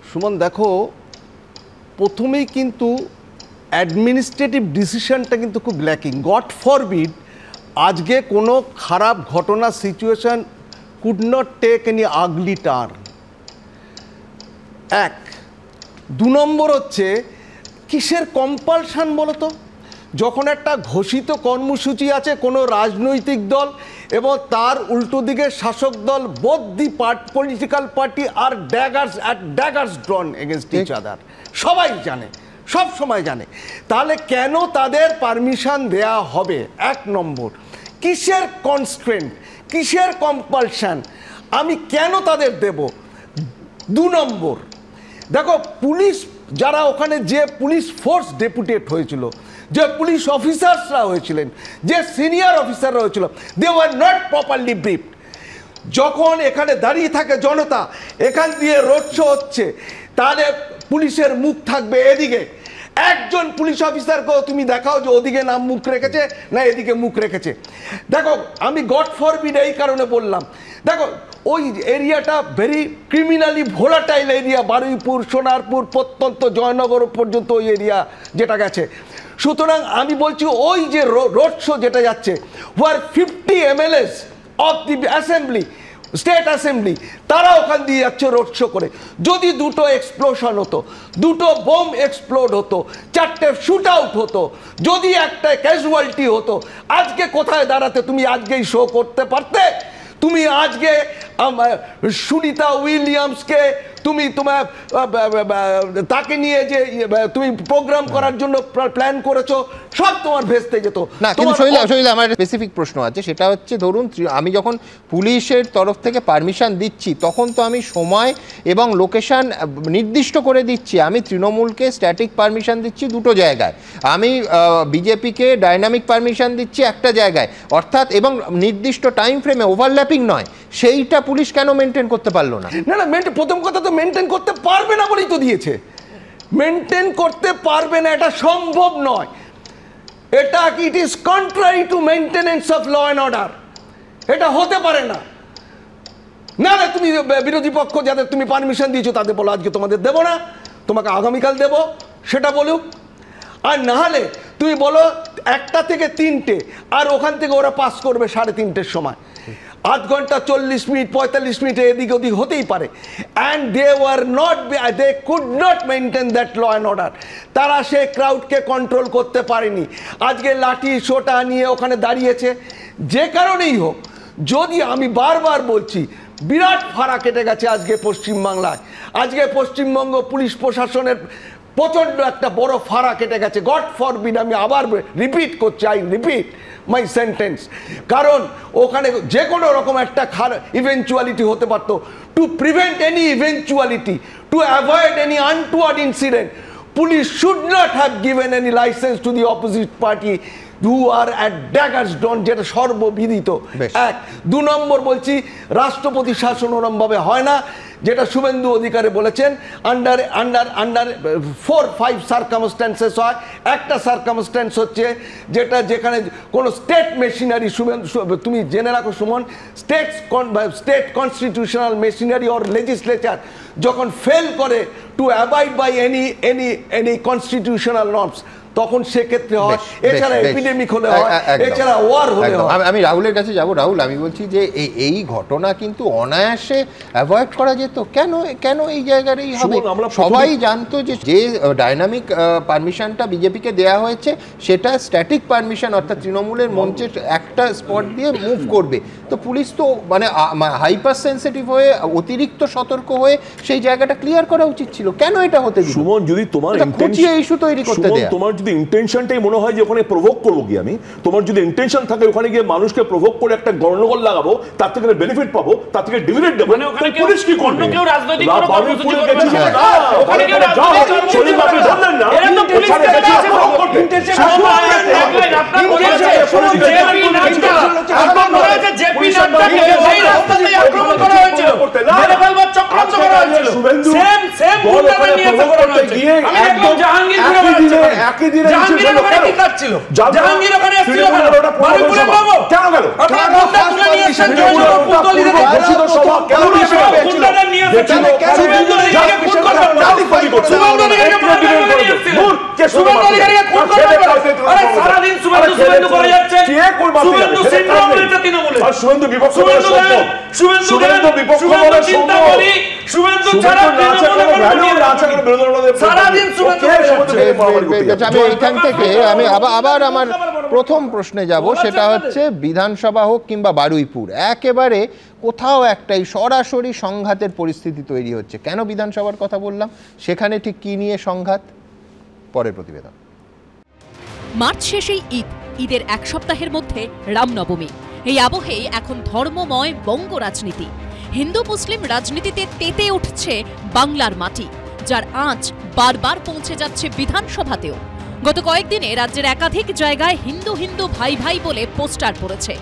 সুমন, দেখো, প্রথমেই কিন্তু অ্যাডমিনিস্ট্রেটিভ ডিসিশনটা কিন্তু খুব ল্যাকিং। গড ফরবিড আজকে কোনো খারাপ ঘটনা situation could not take any ugly turn. 1, 2 number হচ্ছে কিসের কম্পালশন বলো তো? যখন একটা ঘোষিত কর্মসূচি আছে কোনো রাজনৈতিক দল এবং তার উল্টো দিকে শাসক দল, বোথ দি পলিটিক্যাল পার্টি আর daggers drawn against each other, সবাই জানে, সব সময় জানে, তাহলে কেন তাদের পারমিশন দেয়া হবে? 1 নম্বর। কিসের কনস্ট্রেন্ট, কিসের কম্পালশন, আমি কেন তাদের দেব? 2 নম্বর, দেখো পুলিশ যারা ওখানে যে পুলিশ ফোর্স ডেপুটেট হয়েছিল, যে পুলিশ অফিসার্সরা হয়েছিলেন, যে সিনিয়র অফিসাররা হয়েছিল, দে ওয়ার নট প্রপারলি ব্রিফড। যখন এখানে দাঁড়িয়ে থাকে জনতা, এখান দিয়ে রোড শো হচ্ছে, তাহলে পুলিশের মুখ থাকবে এদিকে। একজন পুলিশ অফিসারকেও তুমি দেখাও যে ওদিকে নাম মুখ রেখেছে না এদিকে মুখ রেখেছে। দেখো, আমি গড ফরবিড এই কারণে বললাম, দেখো ওই এরিয়াটা very criminally volatile area, Baruipur, Sonarpur, প্রত্যন্ত জয়নগর পর্যন্ত ওই এরিয়া যেটা গেছে। সুতরাং আমি বলছি ওই যে রোড শো যেটা যাচ্ছে, ওয়ার 50 MLAs of the assembly, state assembly, তারা ওখান দিয়ে যাচ্ছে রোড শো করে। যদি 2টো এক্সপ্লোশন হতো, 2টো বোম এক্সপ্লোড হতো, 4টে শুট আউট হতো, যদি একটা ক্যাজুয়ালিটি হতো, আজকে কোথায় দাঁড়াতে? তুমি আজকেই শো করতে পারতে? তুমি আজকে সুনিতা উইলিয়ামসকে তুমি তোমার তাকে নিয়ে যে তুমি প্রোগ্রাম করার জন্য প্ল্যান করেছো, সব তোমার ভেস্তে যেত না। কিন্তু শৈলা, আমার স্পেসিফিক প্রশ্ন আছে, সেটা হচ্ছে ধরুন আমি যখন পুলিশের তরফ থেকে পারমিশন দিচ্ছি তখন তো আমি সময় এবং লোকেশন নির্দিষ্ট করে দিচ্ছি। আমি তৃণমূলকে স্ট্যাটিক পারমিশন দিচ্ছি 2টো জায়গায়, আমি বিজেপিকে ডাইনামিক পারমিশন দিচ্ছি একটা জায়গায়, অর্থাৎ এবং নির্দিষ্ট টাইম ফ্রেমে, ওভারল্যাপিং নয়। সেইটা পুলিশ কেন মেনটেন করতে পারলো না? না, প্রথম কথা তো মেনটেন করতে পারবে না বলেই তো দিয়েছে। মেনটেন করতে পারবে না, এটা সম্ভব নয়। এটা it is contrary to maintenance of law and order. এটা হতে পারে না। না, তুমি বিরোধী পক্ষ যাদের তুমি পারমিশন দিয়েছো তাদের বলো আজকে তোমাদের দেবো না, তোমাকে আগামীকাল দেবো, সেটা বলুক। আর না হলে তুমি বলো 1টা থেকে 3টে, আর ওখান থেকে ওরা পাস করবে 3:30-র সময়। 8 ঘন্টা 40 মিনিট 45 মিনিটে এদিক ওদিক হতেই পারে। And they could not maintain that law and order. তারা সে ক্রাউডকে কন্ট্রোল করতে পারেনি। আজকে লাঠি সোটা নিয়ে ওখানে দাঁড়িয়েছে। যে কারণেই হোক, যদি আমি বারবার বলছি, বিরাট ফাড়া কেটে গেছে আজকে পশ্চিমবাংলায়। আজকে পশ্চিমবঙ্গ পুলিশ প্রশাসনের প্রচণ্ড একটা বড় ফাড়া কেটে গেছে। গড ফরবিড, আমি আবার রিপিট করছি, আই রিপিট মাই সেন্টেন্স, কারণ ওখানে যে কোনো রকম একটা ইভেন্চুয়ালিটি হতে পারতো। To prevent any eventuality, to avoid any untoward incident, Police should not have given any license to the opposite party who are at daggers drawn, যেটা সর্ববিদিত। এক। 2 নম্বর বলছি, রাষ্ট্রপতি শাসন ওরমভাবে হয় না, যেটা শুভেন্দু অধিকারী বলেছেন। আন্ডার 4-5 সার্কামস্ট্যান্সেস হয়। একটা সার্কামস্ট্যান্স হচ্ছে যেখানে কোনো স্টেট মেশিনারি, তুমি জেনে রাখো Suman, state constitutional machinery or legislature যখন ফেল করে to avoid by any constitutional norms, তখন সেক্ষেত্রে হয়। এছাড়া এপিডেমিক হলে হয়, এছাড়া ওয়ার হলে হয়। আমি রাহুলের কাছে যাব। রাহুল, আমি বলছি যে এই ঘটনা কিন্তু অনায়াসে অ্যাভয়েড করা যেত। কেন এই জায়গায় হবে? সবাই জানতো যে ডাইনামিক পারমিশনটা বিজেপিকে দেয়া হয়েছে সেটা স্ট্যাটিক পারমিশন, অর্থাৎ তৃণমূলের মঞ্চের একটা স্পট দিয়ে মুভ করবে। তো পুলিশ তো মানে হাইপার সেন্সিটিভ হয়ে, অতিরিক্ত সতর্ক হয়ে সেই জায়গাটা ক্লিয়ার করা উচিত ছিল। কেন এটা হতে দিল? সুমন, যদি তোমার ইস্যু তৈরি করতে দেয়া, তোমার যদি ইন্টেনশনটাই মনে হয় যে ওখানে প্রভোগ করবো কি আমি, তোমার যদি ইন্টেনশন থাকে ওখানে গিয়ে মানুষকে প্রভোগ করে একটা গন্ডগোল লাগাবো, তার থেকে বেনিফিট পাবো, তার থেকে ডিভিডেন্ড দেবো, পুলিশ কি করবে? কেউ রাজনৈতিক এখান থেকে আমি আবার আমার প্রথম প্রশ্নে যাব, সেটা হচ্ছে বিধানসভা হোক কিংবা বারুইপুর, একেবারে কোথাও একটাই সরাসরি সংঘাতের পরিস্থিতি তৈরি হচ্ছে। কেন বিধানসভার কথা বললাম, সেখানে ঠিক কি নিয়ে সংঘাত? পরের প্রতিবেদন। মার্চ শেষেই ঈদের 1 সপ্তাহের মধ্যে রামনবমী। এই আবহেই এখন ধর্মময় বঙ্গ রাজনীতি। হিন্দু মুসলিম রাজনীতিতে তেতে উঠছে বাংলার মাটি, যার আঁচ বারবার পৌঁছে যাচ্ছে বিধানসভাতেও। গত কয়েকদিনে রাজ্যের একাধিক জায়গায় হিন্দু হিন্দু ভাই ভাই বলে পোস্টার পড়েছে।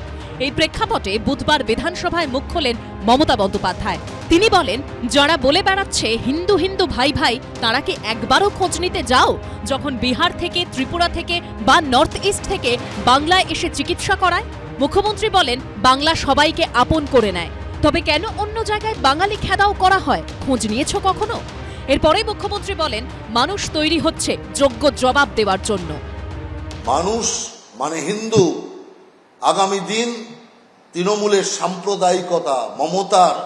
এই প্রেক্ষাপটে বুধবার বিধানসভায় মুখ খোলেন মমতা বন্দ্যোপাধ্যায়। তিনি বলেন, যারা বলে বেড়াচ্ছে হিন্দু হিন্দু ভাই ভাই, তারা কি একবারও খোঁজ নিতে যাও যখন বিহার থেকে, ত্রিপুরা থেকে বা নর্থ ইস্ট থেকে বাংলায় এসে চিকিৎসা করায়? মুখ্যমন্ত্রী বলেন, বাংলা সবাইকে আপন করে নেয়, তবে কেন অন্য জায়গায় বাঙালি খেদাও করা হয়, খোঁজ নিয়েছ কখনো? এরপরে মুখ্যমন্ত্রী বলেন, মানুষ তৈরি হচ্ছে যোগ্য জবাব দেওয়ার জন্য। মানুষ মানে হিন্দু, আগামী দিন তৃণমূলের সাম্প্রদায়িকতা, মমতার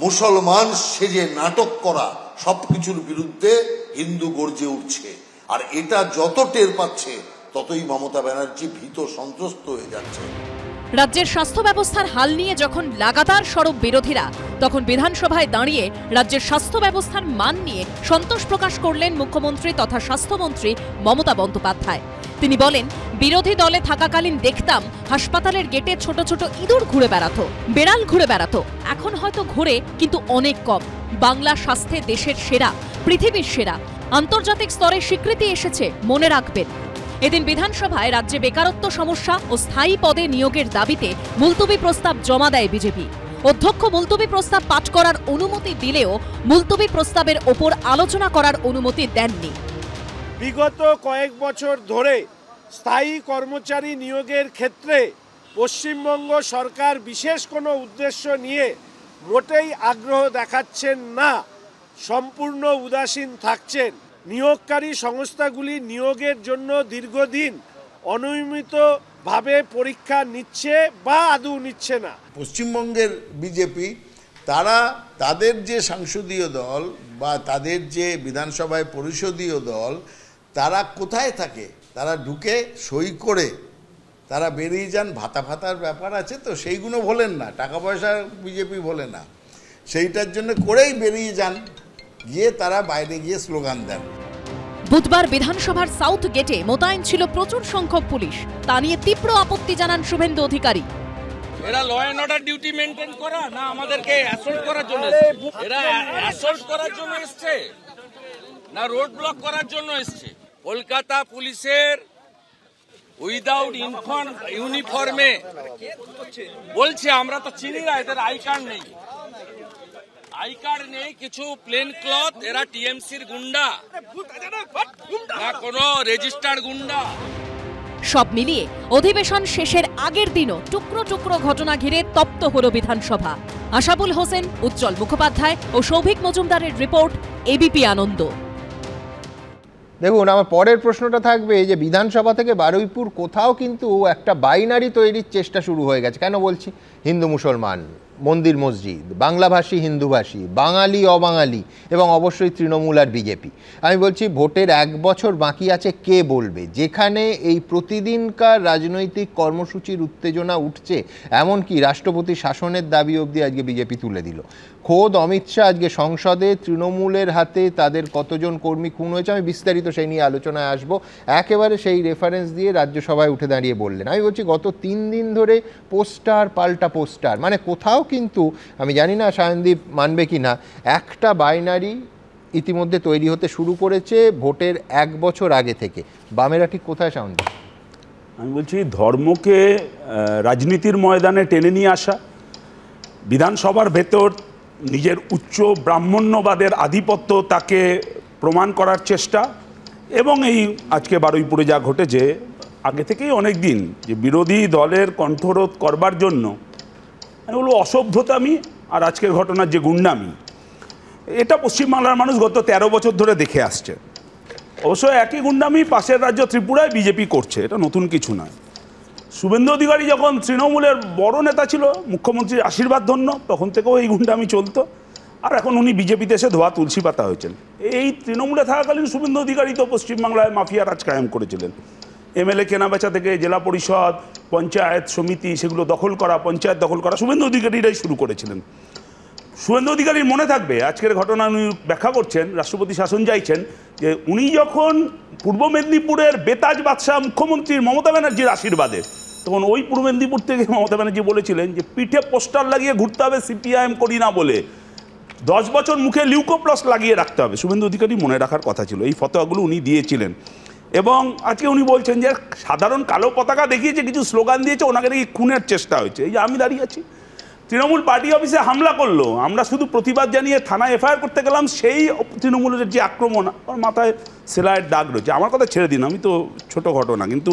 মুসলমান সেজে নাটক করা সবকিছুর বিরুদ্ধে হিন্দু গর্জে উঠছে। আর এটা যত টের পাচ্ছে ততই মমতা ব্যানার্জি ভীত সন্ত্রস্ত হয়ে যাচ্ছে। রাজ্যের স্বাস্থ্য ব্যবস্থার হাল নিয়ে যখন লাগাতার সরব বিরোধীরা, তখন বিধানসভায় দাঁড়িয়ে রাজ্যের স্বাস্থ্য ব্যবস্থার মান নিয়ে সন্তোষ প্রকাশ করলেন মুখ্যমন্ত্রী তথা স্বাস্থ্যমন্ত্রী মমতা বন্দ্যোপাধ্যায়। তিনি বলেন, বিরোধী দলে থাকাকালীন দেখতাম হাসপাতালের গেটে ছোট ছোট ইঁদুর ঘুরে বেড়াতো, বেড়াল ঘুরে বেড়াতো। এখন হয়তো ঘুরে, কিন্তু অনেক কম। বাংলা স্বাস্থ্যে দেশের সেরা, পৃথিবীর সেরা। আন্তর্জাতিক স্তরে স্বীকৃতি এসেছে, মনে রাখবেন। এদিন বিধানসভায় রাজ্যে বেকারত্ব সমস্যা ও স্থায়ী পদে নিয়োগের দাবিতে মুলতবি প্রস্তাব জমা দেয় বিজেপি। অধ্যক্ষ মুলতবি প্রস্তাব পাঠ করার অনুমতি দিলেও মুলতবি প্রস্তাবের ওপর আলোচনা করার অনুমতি দেননি। বিগত কয়েক বছর ধরে স্থায়ী কর্মচারী নিয়োগের ক্ষেত্রে পশ্চিমবঙ্গ সরকার বিশেষ কোনো উদ্দেশ্য নিয়ে মোটেই আগ্রহ দেখাচ্ছেন না, সম্পূর্ণ উদাসীন থাকছেন। নিয়োগকারী সংস্থাগুলি নিয়োগের জন্য দীর্ঘদিন অনিয়মিতভাবে পরীক্ষা নিচ্ছে বা আদৌ নিচ্ছে না। পশ্চিমবঙ্গের বিজেপি তারা তাদের যে সংসদীয় দল বা তাদের যে বিধানসভায় পরিষদীয় দল, তারা কোথায় থাকে? তারা ঢুকে সই করে তারা বেরিয়ে যান। ভাতা ফাতার ব্যাপার আছে তো, সেইগুলো বলেন না, টাকা পয়সা বিজেপি বলে না, সেইটার জন্য করেই বেরিয়ে যান, গিয়ে তারা বাইরে গিয়ে স্লোগান দেন। বুধবার বিধানসভার সাউথ গেটে মোতায়েন ছিল প্রচুর সংখ্যক পুলিশ। তা নিয়ে তীব্র আপত্তি জানান শুভেন্দু অধিকারী। এরা law and order duty maintain করা না আমাদেরকে অ্যাসল্ট করার জন্য? এরা অ্যাসল্ট করার জন্য এসেছে। না রোড ব্লক করার জন্য এসছে? কলকাতা পুলিশের উইদাউট ইউনিফর্মে বলছে, আমরা তো চিনি না, এদের আই কার্ড নেই, কিছু প্লেন ক্লথ, এরা টিএমসির গুন্ডা না কোনো রেজিস্টার্ড গুন্ডা। সব মিলিয়ে অধিবেশন শেষের আগের দিনও টুকরো টুকরো ঘটনা ঘিরে তপ্ত হল বিধানসভা। আশাবুল হোসেন, উজ্জ্বল মুখোপাধ্যায় ও সৌভিক মজুমদারের রিপোর্ট, এবিপি আনন্দ। দেখুন, আমার পরের প্রশ্নটা থাকবে যে বিধানসভা থেকে বারুইপুর কোথাও কিন্তু একটা বাইনারি তৈরির চেষ্টা শুরু হয়ে গেছে। কেন বলছি? হিন্দু মুসলমান, মন্দির মসজিদ, বাংলাভাষী হিন্দুভাষী, বাঙালি অবাঙালি এবং অবশ্যই তৃণমূল আর বিজেপি। আমি বলছি ভোটের 1 বছর বাকি আছে, কে বলবে যেখানে এই প্রতিদিনকার রাজনৈতিক কর্মসূচির উত্তেজনা উঠছে, এমনকি রাষ্ট্রপতি শাসনের দাবি অবধি আজকে বিজেপি তুলে দিল। খোদ অমিত শাহ আজকে সংসদে তৃণমূলের হাতে তাদের কতজন কর্মী খুন হয়েছে, আমি বিস্তারিত সেই নিয়ে আলোচনায় আসবো, একেবারে সেই রেফারেন্স দিয়ে রাজ্যসভায় উঠে দাঁড়িয়ে বললেন। আমি বলছি গত 3 দিন ধরে পোস্টার পাল্টা পোস্টার, মানে কোথাও কিন্তু, আমি জানি না সায়নদীপ মানবে কি না, একটা বাইনারি ইতিমধ্যে তৈরি হতে শুরু করেছে ভোটের 1 বছর আগে থেকে। বামেরা ঠিক কোথায় সায়নদীপ? আমি বলছি ধর্মকে রাজনীতির ময়দানে টেনে নিয়ে আসা, বিধানসভার ভেতর নিজের উচ্চ ব্রাহ্মণ্যবাদের আধিপত্য তাকে প্রমাণ করার চেষ্টা, এবং এই আজকে বারুইপুরে যা ঘটেছে, আগে থেকেই অনেক দিন যে বিরোধী দলের কণ্ঠরোধ করবার জন্য আমি বলবো অসভ্যতামি আর আজকের ঘটনার যে গুন্ডামি, এটা পশ্চিমবাংলার মানুষ গত 13 বছর ধরে দেখে আসছে। অবশ্য একই গুন্ডামি পাশের রাজ্য ত্রিপুরায় বিজেপি করছে, এটা নতুন কিছু নয়। শুভেন্দু অধিকারী যখন তৃণমূলের বড় নেতা ছিল, মুখ্যমন্ত্রীর আশীর্বাদ ধন্য, তখন থেকেও এই গুন্ডামি চলতো, আর এখন উনি বিজেপিতে এসে ধোয়া তুলসী পাতা হয়েছেন। এই তৃণমূলে থাকাকালীন শুভেন্দু অধিকারী তো পশ্চিমবাংলায় মাফিয়া রাজ কায়েম করেছিলেন। এমএলএ কেনাবেচা থেকে জেলা পরিষদ, পঞ্চায়েত সমিতি, সেগুলো দখল করা, পঞ্চায়েত দখল করা শুভেন্দু অধিকারীরাই শুরু করেছিলেন। শুভেন্দু অধিকারীর মনে থাকবে আজকের ঘটনা উনি ব্যাখ্যা করছেন, রাষ্ট্রপতি শাসন চাইছেন, যে উনি যখন পূর্ব মেদিনীপুরের বেতাজ বাদশাহ মুখ্যমন্ত্রীর মমতা ব্যানার্জির আশীর্বাদে, তখন ওই পূর্ব মেদিনীপুর থেকে মমতা ব্যানার্জি বলেছিলেন যে পিঠে পোস্টার লাগিয়ে ঘুরতে হবে সিপিআইএম করি না বলে, 10 বছর মুখে লিউকোপ্লাস লাগিয়ে রাখতে হবে। শুভেন্দু অধিকারী মনে রাখার কথা ছিল, এই ফতোয়াগুলো উনি দিয়েছিলেন। এবং আজকে উনি বলছেন যে সাধারণ কালো পতাকা দেখিয়েছে, কিছু স্লোগান দিয়েছে, ওনাকে নাকি খুনের চেষ্টা হয়েছে। এই যে আমি দাঁড়িয়ে আছি, তৃণমূল পার্টি অফিসে হামলা করলো, আমরা শুধু প্রতিবাদ জানিয়ে থানায় এফআইআর করতে গেলাম, সেই তৃণমূলের যে আক্রমণ, আমার মাথায় সেলাইয়ের দাগ রয়েছে। আমার কথা ছেড়ে দিন, আমি তো ছোট ঘটনা, কিন্তু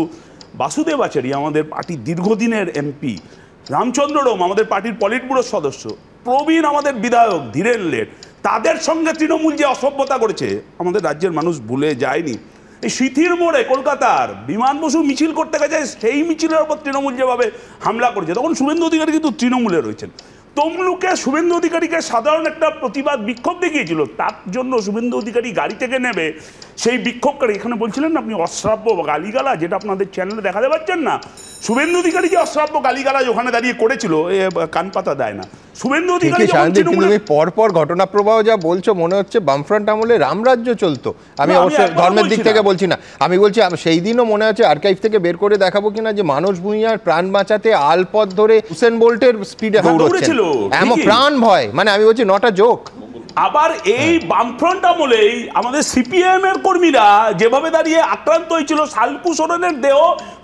বাসুদেব আচার্য আমাদের পার্টির দীর্ঘদিনের এমপি, রামচন্দ্র রোম আমাদের পার্টির পলিট ব্যুরোর সদস্য, প্রবীণ আমাদের বিধায়ক ধীরেন লেট, তাদের সঙ্গে তৃণমূল যে অসভ্যতা করেছে আমাদের রাজ্যের মানুষ ভুলে যায়নি। এই সিথির মোড়ে কলকাতার বিমান বসু মিছিল করতে গেছে, সেই মিছিলের ওপর তৃণমূল যেভাবে হামলা করেছে, তখন শুভেন্দু অধিকারী কিন্তু তৃণমূলে রয়েছেন। তমলুকে শুভেন্দু অধিকারীকে সাধারণ একটা প্রতিবাদ বিক্ষোভ দেখিয়েছিল, তার জন্য শুভেন্দু অধিকারী গাড়ি থেকে নেবে সেই বিক্ষোভকারী, এখানে বলছিলেন না আপনি অশ্রাব্য গালিগালা, যেটা আপনাদের চ্যানেলে দেখাতে পাচ্ছেন না, শুভেন্দু অধিকারী যে অশ্রাব্য গালিগালাজ ওখানে দাঁড়িয়ে করেছিল, এ কান পাতা দেয় না। শুভেন্দু অধিকারী পরপর ঘটনা প্রবাহ যা বলছো, মনে হচ্ছে বামফ্রন্ট আমলে রামরাজ্য চলতো। আমি অবশ্য ধর্মের দিক থেকে বলছি না, আমি বলছি সেই দিনও মনে হচ্ছে, আর্কাইভ থেকে বের করে দেখাবো কিনা, যে মানস ভূঁইয়ার প্রাণ বাঁচাতে আলপথ ধরে হুসেন বোল্টের স্পিডে দৌড়চ্ছিল, এমন প্রাণ ভয়, মানে আমি বলছি নট আ জোক। আবার এই বামফ্রন্ট আমলেই আমাদের সিপিএম এর কর্মীরা যেভাবে দাঁড়িয়ে আক্রান্ত হয়েছিল, সালকু সোরেনের দেহ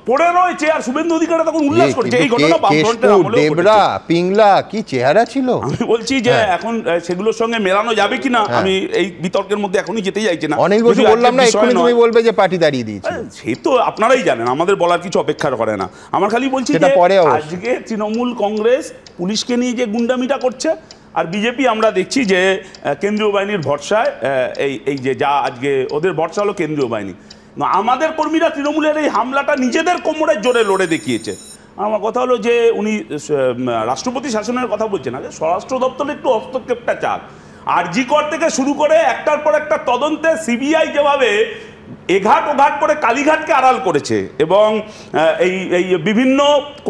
পড়ে রয়েছে, আর শুভেন্দু অধিকারী তখন উল্লাস করছে। এই ঘটনা বামফ্রন্টের আমলে দেবরা পিংলা কি চেহারা ছিল। আমি বলছি যে এখন সেগুলোর সঙ্গে মেলানো যাবে কিনা, আমি এই বিতর্কের মধ্যে এখনই যেতে চাইছি না। অনেক কিছু বললাম না, এক্ষুনি তুমি বলবে যে পার্টি দাঁড়িয়ে দিয়েছে, সেই তো আপনারাই জানেন, আমাদের বলার কিছু অপেক্ষা করে না। আমার খালি বলছি যে আজকে তৃণমূল কংগ্রেস পুলিশকে নিয়ে যে গুন্ডামিটা করছে, আর বিজেপি আমরা দেখছি যে কেন্দ্রীয় বাহিনীর ভরসায়, এই যে যা আজকে ওদের ভরসা হলো কেন্দ্রীয় বাহিনী। আমাদের কর্মীরা তৃণমূলের এই হামলাটা নিজেদের কোমরের জোরে লড়ে দেখিয়েছে। আমার কথা হলো যে উনি রাষ্ট্রপতি শাসনের কথা বলছেন, আগে স্বরাষ্ট্র দপ্তরের একটু হস্তক্ষেপটা চাক। আরজি কর থেকে শুরু করে একটার পর একটা তদন্তে সিবিআই যেভাবে এঘাট ওঘাট করে কালীঘাটকে আড়াল করেছে, এবং এই বিভিন্ন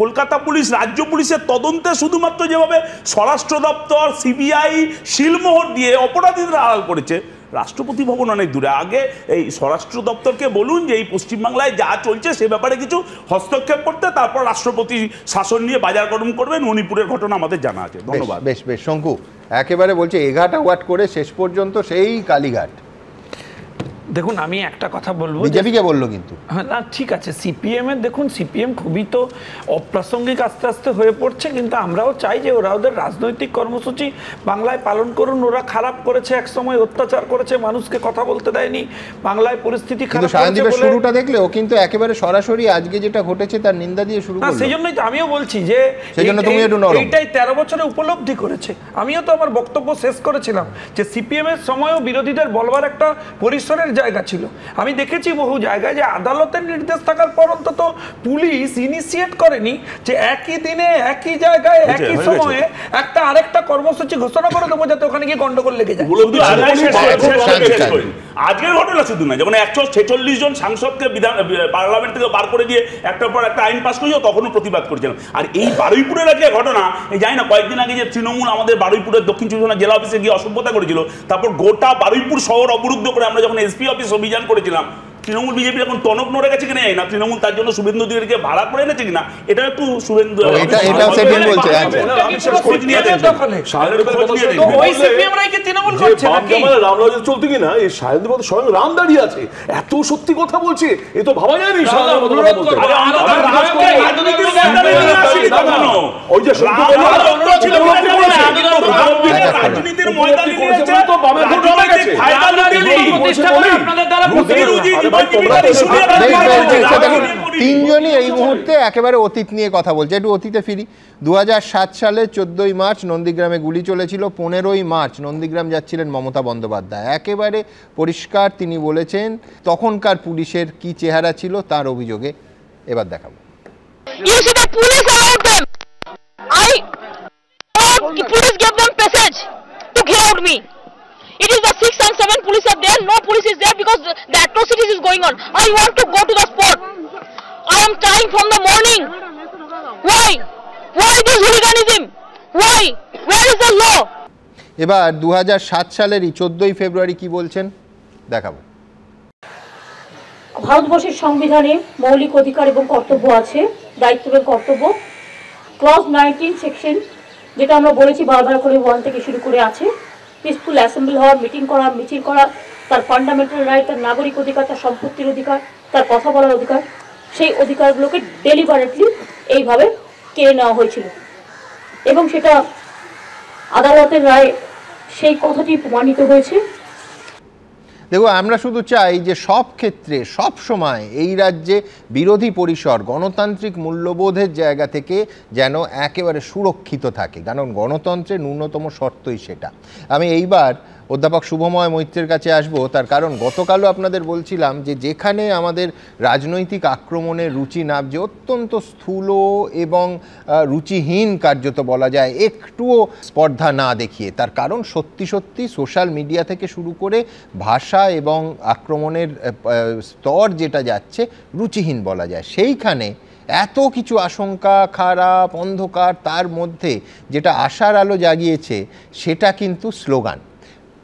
কলকাতা পুলিশ, রাজ্য পুলিশের তদন্তে শুধুমাত্র যেভাবে স্বরাষ্ট্র দপ্তর, সিবিআই শিলমোহর দিয়ে অপরাধীদের আড়াল করেছে, রাষ্ট্রপতি ভবন অনেক দূরে। আগে এই স্বরাষ্ট্র দপ্তরকে বলুন যে এই পশ্চিমবাংলায় যা চলছে সে ব্যাপারে কিছু হস্তক্ষেপ করতে, তারপর রাষ্ট্রপতি শাসন নিয়ে বাজার গরম করবেন। মণিপুরের ঘটনা আমাদের জানা আছে। ধন্যবাদ। বেশ বেশ শঙ্কু একেবারে বলছে এঘাট ওঘাট করে শেষ পর্যন্ত সেই কালীঘাট। দেখুন আমি একটা কথা বলবো, বিজেপিকে বললো কিন্তু হ্যাঁ না ঠিক আছে, সিপিএম এর দেখুন সিপিএম খুবই তো অপ্রাসঙ্গিক আস্তে আস্তে হয়ে পড়ছে, কিন্তু আমরাও চাই যে ওরা ওদের রাজনৈতিক কর্মসূচি বাংলায় পালন করুন। ওরা খারাপ করেছে, একসময় অত্যাচার করেছে, মানুষকে কথা বলতে দেয়নি, বাংলায় পরিস্থিতি খারাপ করেছে বলে। শুরুটা দেখলে ও কিন্তু একেবারে সরাসরি আজকে যেটা ঘটেছে তার নিন্দা দিয়ে শুরু করলো। সেই জন্যই তো আমিও বলছি যে এইটাই 13 বছরে উপলব্ধি করেছে। আমিও তো আমার বক্তব্য শেষ করেছিলাম যে সিপিএম এর সময়ও বিরোধীদের বলবার একটা পরিসরের জায়গা ছিল। আমি দেখেছি বহু জায়গায় যে আদালতের নির্দেশ থাকার পর অন্তত পুলিশ ইনিশিয়েট করেনি যে একই দিনে একই জায়গায় একই সময়ে একটা আরেকটা কর্মসূচি ঘোষণা করে দেবো যাতে ওখানে গিয়ে গন্ডগোল লেগে যায়। আজকের ঘটনা শুধু না, যখন 146 জন সাংসদকে পার্লামেন্ট থেকে বার করে দিয়ে একটার পর একটা আইন পাস করেছিল তখনও প্রতিবাদ করেছিলাম। আর এই বারুইপুরের আগে ঘটনা, এই জানি না কয়েকদিন আগে যে তৃণমূল আমাদের বারুইপুরের দক্ষিণ চব্বিশ পরগনা জেলা অফিসে গিয়ে অসভ্যতা করেছিল, তারপর গোটা বারুইপুর শহর অবরুদ্ধ করে আমরা যখন এসপি অফিস অভিযান করেছিলাম, তৃণমূল বিজেপি এখন টনক নড়ে গেছে কিনা না, তৃণমূল তার জন্য শুভেন্দু অধিকারীকে ভাড়া করে এনেছে কিনা, এটা একটু শুভেন্দু চলতে কিনা এই সায়ন্দের মতো স্বয়ং রাম দাঁড়িয়ে আছে, এত সত্যি কথা বলছে, এ তো ভাবা যায়নি। ওই যে রাজনীতির ময়দানে তিনজনই এই মুহূর্তে একেবারে অতীত নিয়ে কথা বলছে। একটু অতীতে ফিরি। 2007 সালে 14ই মার্চ নন্দীগ্রামে গুলি চলেছিল, 15ই মার্চ নন্দীগ্রাম যাচ্ছিলেন মমতা বন্দ্যোপাধ্যায়। একেবারে পরিষ্কার তিনি বলেছেন তখনকার পুলিশের কি চেহারা ছিল তার অভিযোগে। এবার দেখাবো। It is the 6 and 7 police are there, no police is there because the atrocities is going on. I want to go to the spot. I am trying from the morning. Why? Why this hooliganism? Why? Where is the law? এবার 2007 সালেরই 14ই ফেব্রুয়ারি কি বলছেন দেখাবো। ভারতবর্ষের সংবিধানে মৌলিক অধিকার এবং কর্তব্য আছে, দায়িত্ব এবং কর্তব্য। ক্লজ 19 সেকশন যেটা আমরা বলেছি বারবার করে 1 থেকে শুরু করে আছে, পিসফুল অ্যাসেম্বল হওয়া, মিটিং করা, মিছিল করা, তার ফান্ডামেন্টাল রাইট, তার নাগরিক অধিকার, তার সম্পত্তির অধিকার, তার কথা বলার অধিকার, সেই অধিকারগুলোকে ডেলিভারেটলি এইভাবে কেড়ে নেওয়া হয়েছিল এবং সেটা আদালতের রায় সেই কথাটি প্রমাণিত হয়েছে। দেখো আমরা শুধু চাই যে সব ক্ষেত্রে সব সময় এই রাজ্যে বিরোধী পরিসর গণতান্ত্রিক মূল্যবোধের জায়গা থেকে যেন একেবারে সুরক্ষিত থাকে, কারণ গণতন্ত্রের ন্যূনতম শর্তই সেটা। আমি এইবার অধ্যাপক শুভময় মৈত্রের কাছে আসবো, তার কারণ গতকালও আপনাদের বলছিলাম যে যেখানে আমাদের রাজনৈতিক আক্রমণের রুচি নামছে অত্যন্ত স্থূল এবং রুচিহীন কার্যত বলা যায়, একটুও স্পর্ধা না দেখিয়ে, তার কারণ সত্যি সত্যি সোশ্যাল মিডিয়া থেকে শুরু করে ভাষা এবং আক্রমণের স্তর যেটা যাচ্ছে রুচিহীন বলা যায়। সেইখানে এত কিছু আশঙ্কা, খারাপ, অন্ধকার, তার মধ্যে যেটা আশার আলো জাগিয়েছে সেটা কিন্তু স্লোগান।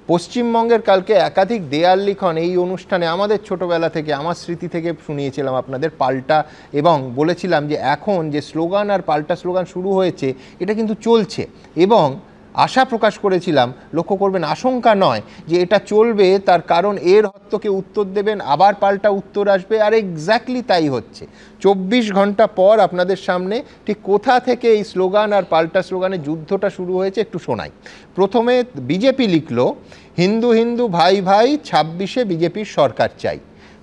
পশ্চিমবঙ্গের কালকে একাধিক দেয়াল লিখন এই অনুষ্ঠানে আমাদের ছোটবেলা থেকে, আমার স্মৃতি থেকে শুনিয়েছিলাম আপনাদের পাল্টা, এবং বলেছিলাম যে এখন যে স্লোগান আর পাল্টা স্লোগান শুরু হয়েছে এটা কিন্তু চলছে, এবং আশা প্রকাশ করেছিলাম, লক্ষ্য করবেন আশঙ্কা নয়, যে এটা চলবে, তার কারণ এর হত্যকে উত্তর দেবেন, আবার পাল্টা উত্তর আসবে, আর এক্স্যাক্টলি তাই হচ্ছে। 24 ঘন্টা পর আপনাদের সামনে ঠিক কোথা থেকে এই স্লোগান আর পাল্টা স্লোগানের যুদ্ধটা শুরু হয়েছে একটু শোনাই। প্রথমে বিজেপি লিখলো হিন্দু হিন্দু ভাই ভাই 26-এ বিজেপির সরকার চাই।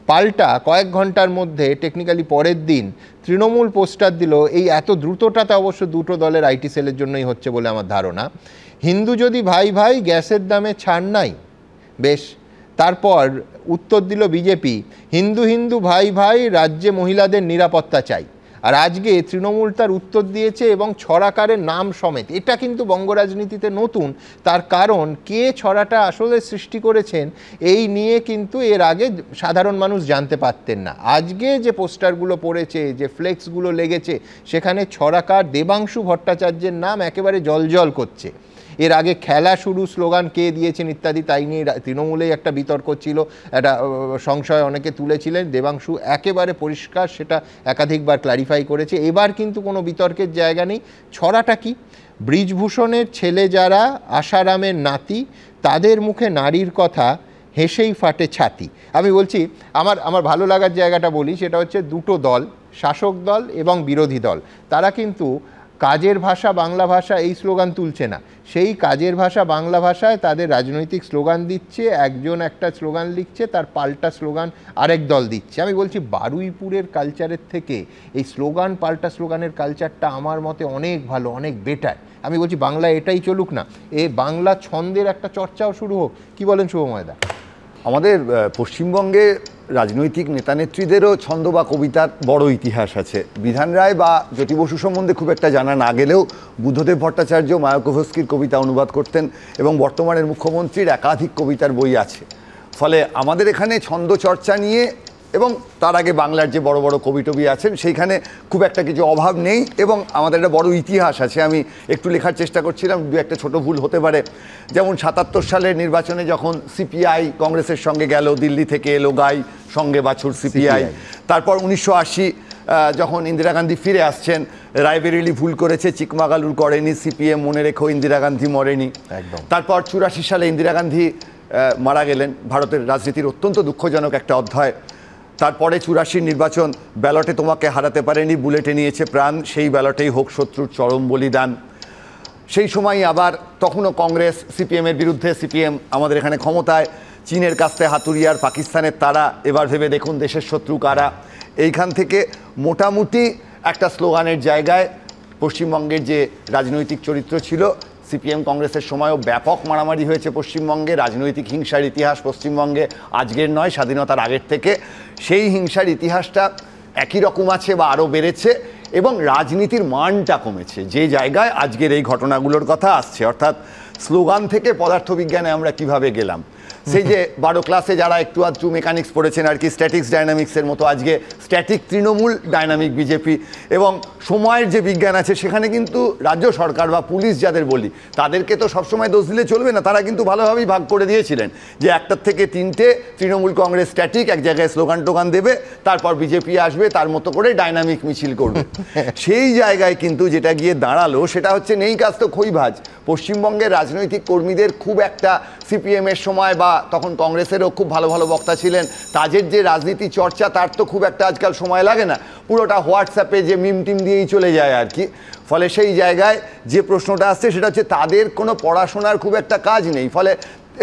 পাল্টা কয়েক ঘন্টার মধ্যে, টেকনিক্যালি পরের দিন, তৃণমূল পোস্টার দিল। এই এত দ্রুতটাতে অবশ্য দুটো দলের আইটি সেলের জন্যই হচ্ছে বলে আমার ধারণা। হিন্দু যদি ভাই ভাই, গ্যাসের দামে ছাড় নাই। বেশ, তারপর উত্তর দিল বিজেপি হিন্দু হিন্দু ভাই ভাই, রাজ্যে মহিলাদের নিরাপত্তা চাই। আর আজকে তৃণমূল তার উত্তর দিয়েছে এবং ছড়াকারের নাম সমেত। এটা কিন্তু বঙ্গ রাজনীতিতে নতুন, তার কারণ কে ছড়াটা আসলে সৃষ্টি করেছেন এই নিয়ে কিন্তু এর আগে সাধারণ মানুষ জানতে পারতেন না। আজকে যে পোস্টারগুলো পড়েছে, যে ফ্লেক্সগুলো লেগেছে, সেখানে ছড়াকার দেবাংশু ভট্টাচার্যের নাম একেবারে জলজল করছে। এর আগে খেলা শুরু স্লোগান কে দিয়েছেন ইত্যাদি, তাই নিয়ে তৃণমূলেই একটা বিতর্ক ছিল, একটা সংশয় অনেকে তুলেছিলেন। দেবাংশু একেবারে পরিষ্কার সেটা একাধিকবার ক্লারিফাই করেছে। এবার কিন্তু কোনো বিতর্কের জায়গা নেই। ছড়াটা কি? ব্রিজভূষণের ছেলে যারা, আশারামের নাতি, তাদের মুখে নারীর কথা, হেসেই ফাটে ছাতি। আমি বলছি আমার ভালো লাগার জায়গাটা বলি, সেটা হচ্ছে দুটো দল, শাসক দল এবং বিরোধী দল, তারা কিন্তু কাজের ভাষা বাংলা ভাষা এই স্লোগান তুলছে না, সেই কাজের ভাষা বাংলা ভাষায় তাদের রাজনৈতিক স্লোগান দিচ্ছে। একজন একটা স্লোগান লিখছে, তার পাল্টা স্লোগান আরেক দল দিচ্ছে। আমি বলছি বারুইপুরের কালচারের থেকে এই স্লোগান পাল্টা স্লোগানের কালচারটা আমার মতে অনেক ভালো, অনেক বেটার। আমি বলছি বাংলা এটাই চলুক না, বাংলা ছন্দের একটা চর্চাও শুরু হোক। কি বলেন শুভময়দা? আমাদের পশ্চিমবঙ্গে রাজনৈতিক নেতানেত্রীদেরও ছন্দ বা কবিতার বড় ইতিহাস আছে। বিধান রায় বা জ্যোতি বসু সম্বন্ধে খুব একটা জানা না গেলেও বুদ্ধদেব ভট্টাচার্য মায়াকোভস্কির কবিতা অনুবাদ করতেন এবং বর্তমানের মুখ্যমন্ত্রীর একাধিক কবিতার বই আছে। ফলে আমাদের এখানে ছন্দ চর্চা নিয়ে এবং তার আগে বাংলার যে বড় বড় কবি টবি আছেন সেইখানে খুব একটা কিছু অভাব নেই এবং আমাদের একটা বড় ইতিহাস আছে। আমি একটু লেখার চেষ্টা করছিলাম, দু একটা ছোট ভুল হতে পারে। যেমন ৭৭ সালের নির্বাচনে যখন সিপিআই কংগ্রেসের সঙ্গে গেল, দিল্লি থেকে এলো গাই সঙ্গে বাছুর সিপিআই। তারপর ১৯৮০ যখন ইন্দিরা গান্ধী ফিরে আসছেন, রায়বেরেলি ভুল করেছে, চিকমাগালুর করেনি, সিপিএম মনে রেখো ইন্দিরা গান্ধী মরেনি। একদম। তারপর ৮৪ সালে ইন্দিরা গান্ধী মারা গেলেন, ভারতের রাজনীতির অত্যন্ত দুঃখজনক একটা অধ্যায়। তারপরে ৮৪ নির্বাচন, ব্যালটে তোমাকে হারাতে পারেনি, বুলেটে নিয়েছে প্রাণ, সেই ব্যালটেই হোক শত্রুর চরম বলিদান। সেই সময় আবার তখনও কংগ্রেস সিপিএমের বিরুদ্ধে, সিপিএম আমাদের এখানে ক্ষমতায়, চীনের কাস্তে হাতুড়িয়ার, পাকিস্তানের তারা, এবার ভেবে দেখুন দেশের শত্রু কারা। এইখান থেকে মোটামুটি একটা স্লোগানের জায়গায় পশ্চিমবঙ্গের যে রাজনৈতিক চরিত্র ছিল, সিপিএম কংগ্রেসের সময়ও ব্যাপক মারামারি হয়েছে পশ্চিমবঙ্গে, রাজনৈতিক হিংসার ইতিহাস পশ্চিমবঙ্গে আজকের নয়, স্বাধীনতার আগের থেকে। সেই হিংসার ইতিহাসটা একই রকম আছে বা আরও বেড়েছে এবং রাজনীতির মানটা কমেছে, যে জায়গায় আজকের এই ঘটনাগুলোর কথা আসছে। অর্থাৎ স্লোগান থেকে পদার্থবিজ্ঞানে আমরা কিভাবে গেলাম, সেই যে 12 ক্লাসে যারা একটু আধটু মেকানিক্স পড়েছেন আর কি, স্ট্যাটিক্স ডাইনামিক্সের মতো আজকে স্ট্যাটিক তৃণমূল, ডাইনামিক বিজেপি। এবং সময়ের যে বিজ্ঞান আছে সেখানে কিন্তু রাজ্য সরকার বা পুলিশ যাদের বলি, তাদেরকে তো সবসময় দোষ দিলে চলবে না, তারা কিন্তু ভালোভাবেই ভাগ করে দিয়েছিলেন যে একটার থেকে তিনটে তৃণমূল কংগ্রেস স্ট্যাটিক, এক জায়গায় স্লোগান টোগান দেবে, তারপর বিজেপি আসবে তার মতো করে ডাইনামিক মিছিল করবে। সেই জায়গায় কিন্তু যেটা গিয়ে দাঁড়ালো সেটা হচ্ছে নেই কাজ তো খইভাজ। পশ্চিমবঙ্গের রাজনৈতিক কর্মীদের খুব একটা সিপিএমের সময় বা তখন কংগ্রেসেরও খুব ভালো ভালো বক্তা ছিলেন, তাদের যে রাজনীতি চর্চা তার তো খুব একটা আজকাল সময় লাগে না, পুরোটা হোয়াটসঅ্যাপে যে মিম টিম দিয়েই চলে যায় আর কি। ফলে সেই জায়গায় যে প্রশ্নটা আসছে সেটা হচ্ছে তাদের কোনো পড়াশোনার খুব একটা কাজ নেই, ফলে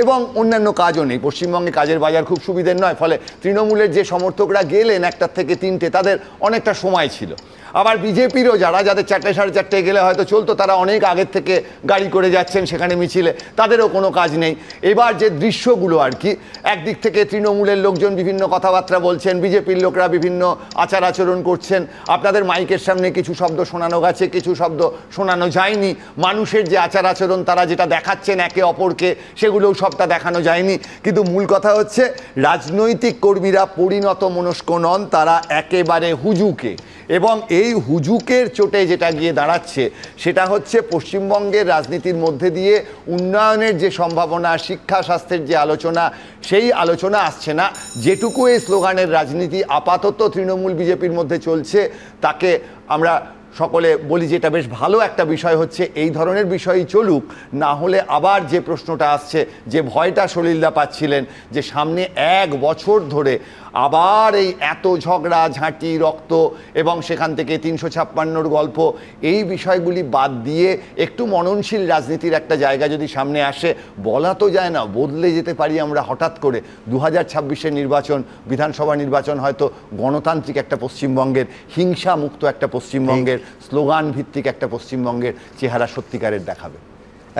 এবং অন্যান্য কাজও নেই। পশ্চিমবঙ্গে কাজের বাজার খুব সুবিধের নয়, ফলে তৃণমূলের যে সমর্থকরা গেলেন একটার থেকে তিনটে, তাদের অনেকটা সময় ছিল। আবার বিজেপিরও যাদের 4টে সাড়ে 4টে গেলে হয়তো চলতো, তারা অনেক আগের থেকে গাড়ি করে যাচ্ছেন সেখানে মিছিলে, তাদেরও কোনো কাজ নেই। এবার যে দৃশ্যগুলো আর কি, একদিক থেকে তৃণমূলের লোকজন বিভিন্ন কথাবার্তা বলছেন, বিজেপির লোকরা বিভিন্ন আচার আচরণ করছেন, আপনাদের মাইকের সামনে কিছু শব্দ শোনানো গেছে, কিছু শব্দ শোনানো যায়নি, মানুষের যে আচার আচরণ তারা যেটা দেখাচ্ছেন একে অপরকে সেগুলোও সবটা দেখানো যায়নি। কিন্তু মূল কথা হচ্ছে রাজনৈতিক কর্মীরা পরিণত মনস্ক নন, তারা একেবারে হুজুকে। এবং এই হুজুকের চোটে যেটা গিয়ে দাঁড়াচ্ছে সেটা হচ্ছে পশ্চিমবঙ্গের রাজনীতির মধ্যে দিয়ে উন্নয়নের যে সম্ভাবনা, শিক্ষা স্বাস্থ্যের যে আলোচনা, সেই আলোচনা আসছে না। যেটুকু এই স্লোগানের রাজনীতি আপাতত তৃণমূল বিজেপির মধ্যে চলছে, তাকে আমরা সকলে বলি যে এটা বেশ ভালো একটা বিষয় হচ্ছে, এই ধরনের বিষয়ই চলুক। না হলে আবার যে প্রশ্নটা আসছে, যে ভয়টা সলিলদা পাচ্ছিলেন যে সামনে 1 বছর ধরে আবার এই এত ঝগড়া ঝাঁটি রক্ত এবং সেখান থেকে 356-র গল্প, এই বিষয়গুলি বাদ দিয়ে একটু মননশীল রাজনীতির একটা জায়গা যদি সামনে আসে, বলা তো যায় না বদলে যেতে পারি আমরা হঠাৎ করে। 2026-এর নির্বাচন, বিধানসভা নির্বাচন হয়তো গণতান্ত্রিক একটা পশ্চিমবঙ্গের, হিংসা মুক্ত একটা পশ্চিমবঙ্গের, স্লোগান ভিত্তিক একটা পশ্চিমবঙ্গের চেহারা সত্যিকারের দেখাবে।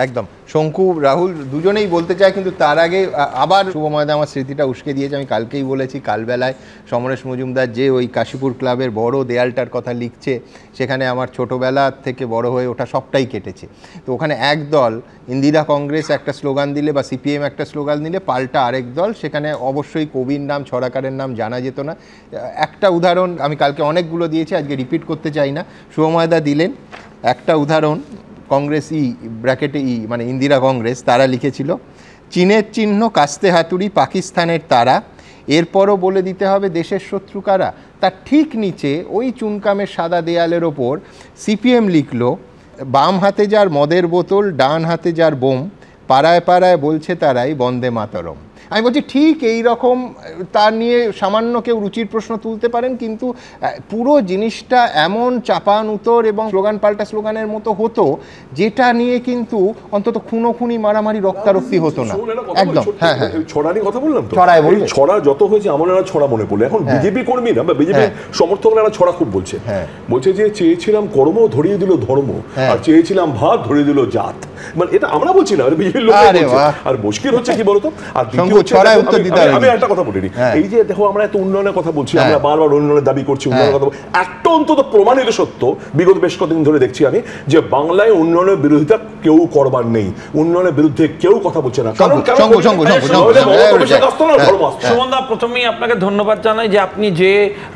একদম। শঙ্কু, রাহুল দুজনেই বলতে চায়, কিন্তু তার আগে আবার শুভময়দা আমার স্মৃতিটা উস্কে দিয়েছে। আমি কালকেই বলেছি, কালবেলায় সমরেশ মজুমদার যে ওই কাশীপুর ক্লাবের বড় দেয়ালটার কথা লিখছে, সেখানে আমার ছোটোবেলা থেকে বড় হয়ে ওটা সবটাই কেটেছে। তো ওখানে এক দল ইন্দিরা কংগ্রেস একটা স্লোগান দিলে বা সিপিএম একটা স্লোগান দিলে পাল্টা আরেক দল, সেখানে অবশ্যই কবির নাম ছড়াকারের নাম জানা যেত না। একটা উদাহরণ আমি কালকে অনেকগুলো দিয়েছি, আজকে রিপিট করতে চাই না, শুভময়দা দিলেন একটা উদাহরণ। কংগ্রেস ব্র্যাকেটে মানে ইন্দিরা কংগ্রেস, তারা লিখেছিল চীনের চিহ্ন কাস্তে হাতুড়ি, পাকিস্তানের তারা, এরপরও বলে দিতে হবে দেশের শত্রু কারা। তার ঠিক নিচে ওই চুনকামের সাদা দেয়ালের ওপর সিপিএম লিখল বাম হাতে যার মদের বোতল, ডান হাতে যার বোম, পাড়ায় পাড়ায় বলছে তারাই বন্দে মাতরম। আমি বলছি ঠিক এই রকম তার নিয়ে সামান্য কেউ রুচির প্রশ্ন তুলতে পারেন, কিন্তু পুরো জিনিসটা এমন চাপান উত্তর এবং স্লোগান পাল্টা স্লোগানের মতো হতো যেটা নিয়ে কিন্তু অন্তত খুনোখুনি মারামারি রক্তারক্তি হতো না। একদম হ্যাঁ হ্যাঁ ছড়া নিয়ে কথা বললাম তো, ছড়ায় বলবে, ছড়া যত হয়েছে আমার না ছড়া মনে পড়লো। এখন বিজেপি কর্মীরা বা বিজেপি সমর্থকরা ছড়া খুব বলছে, বলছে যে চেয়েছিলাম কর্ম ধরিয়ে দিল ধর্ম, আর চেয়েছিলাম ভাত ধরিয়ে দিল জাত। মানে এটা আমরা বলছি না, বিজেপির লোক বলছে। আর মুশকিল হচ্ছে কি বলতো, আর আমি একটা কথা বলিনি, এই যে দেখো আমরা এত উন্নয়নের কথা বলছি, আমরা বারবার উন্নয়নের দাবি করছি, উন্নয়নের কথা, একটা অন্তত প্রমাণিত সত্য বিগত বেশ কদিন ধরে দেখছি আমি যে বাংলায় উন্নয়নের বিরোধিতা কেউ করবার নেই, উন্নয়নের বিরুদ্ধে কেউ কথা বলছে না। কারণ সুমনদা, প্রথমেই আপনাকে ধন্যবাদ জানাই যে আপনি যে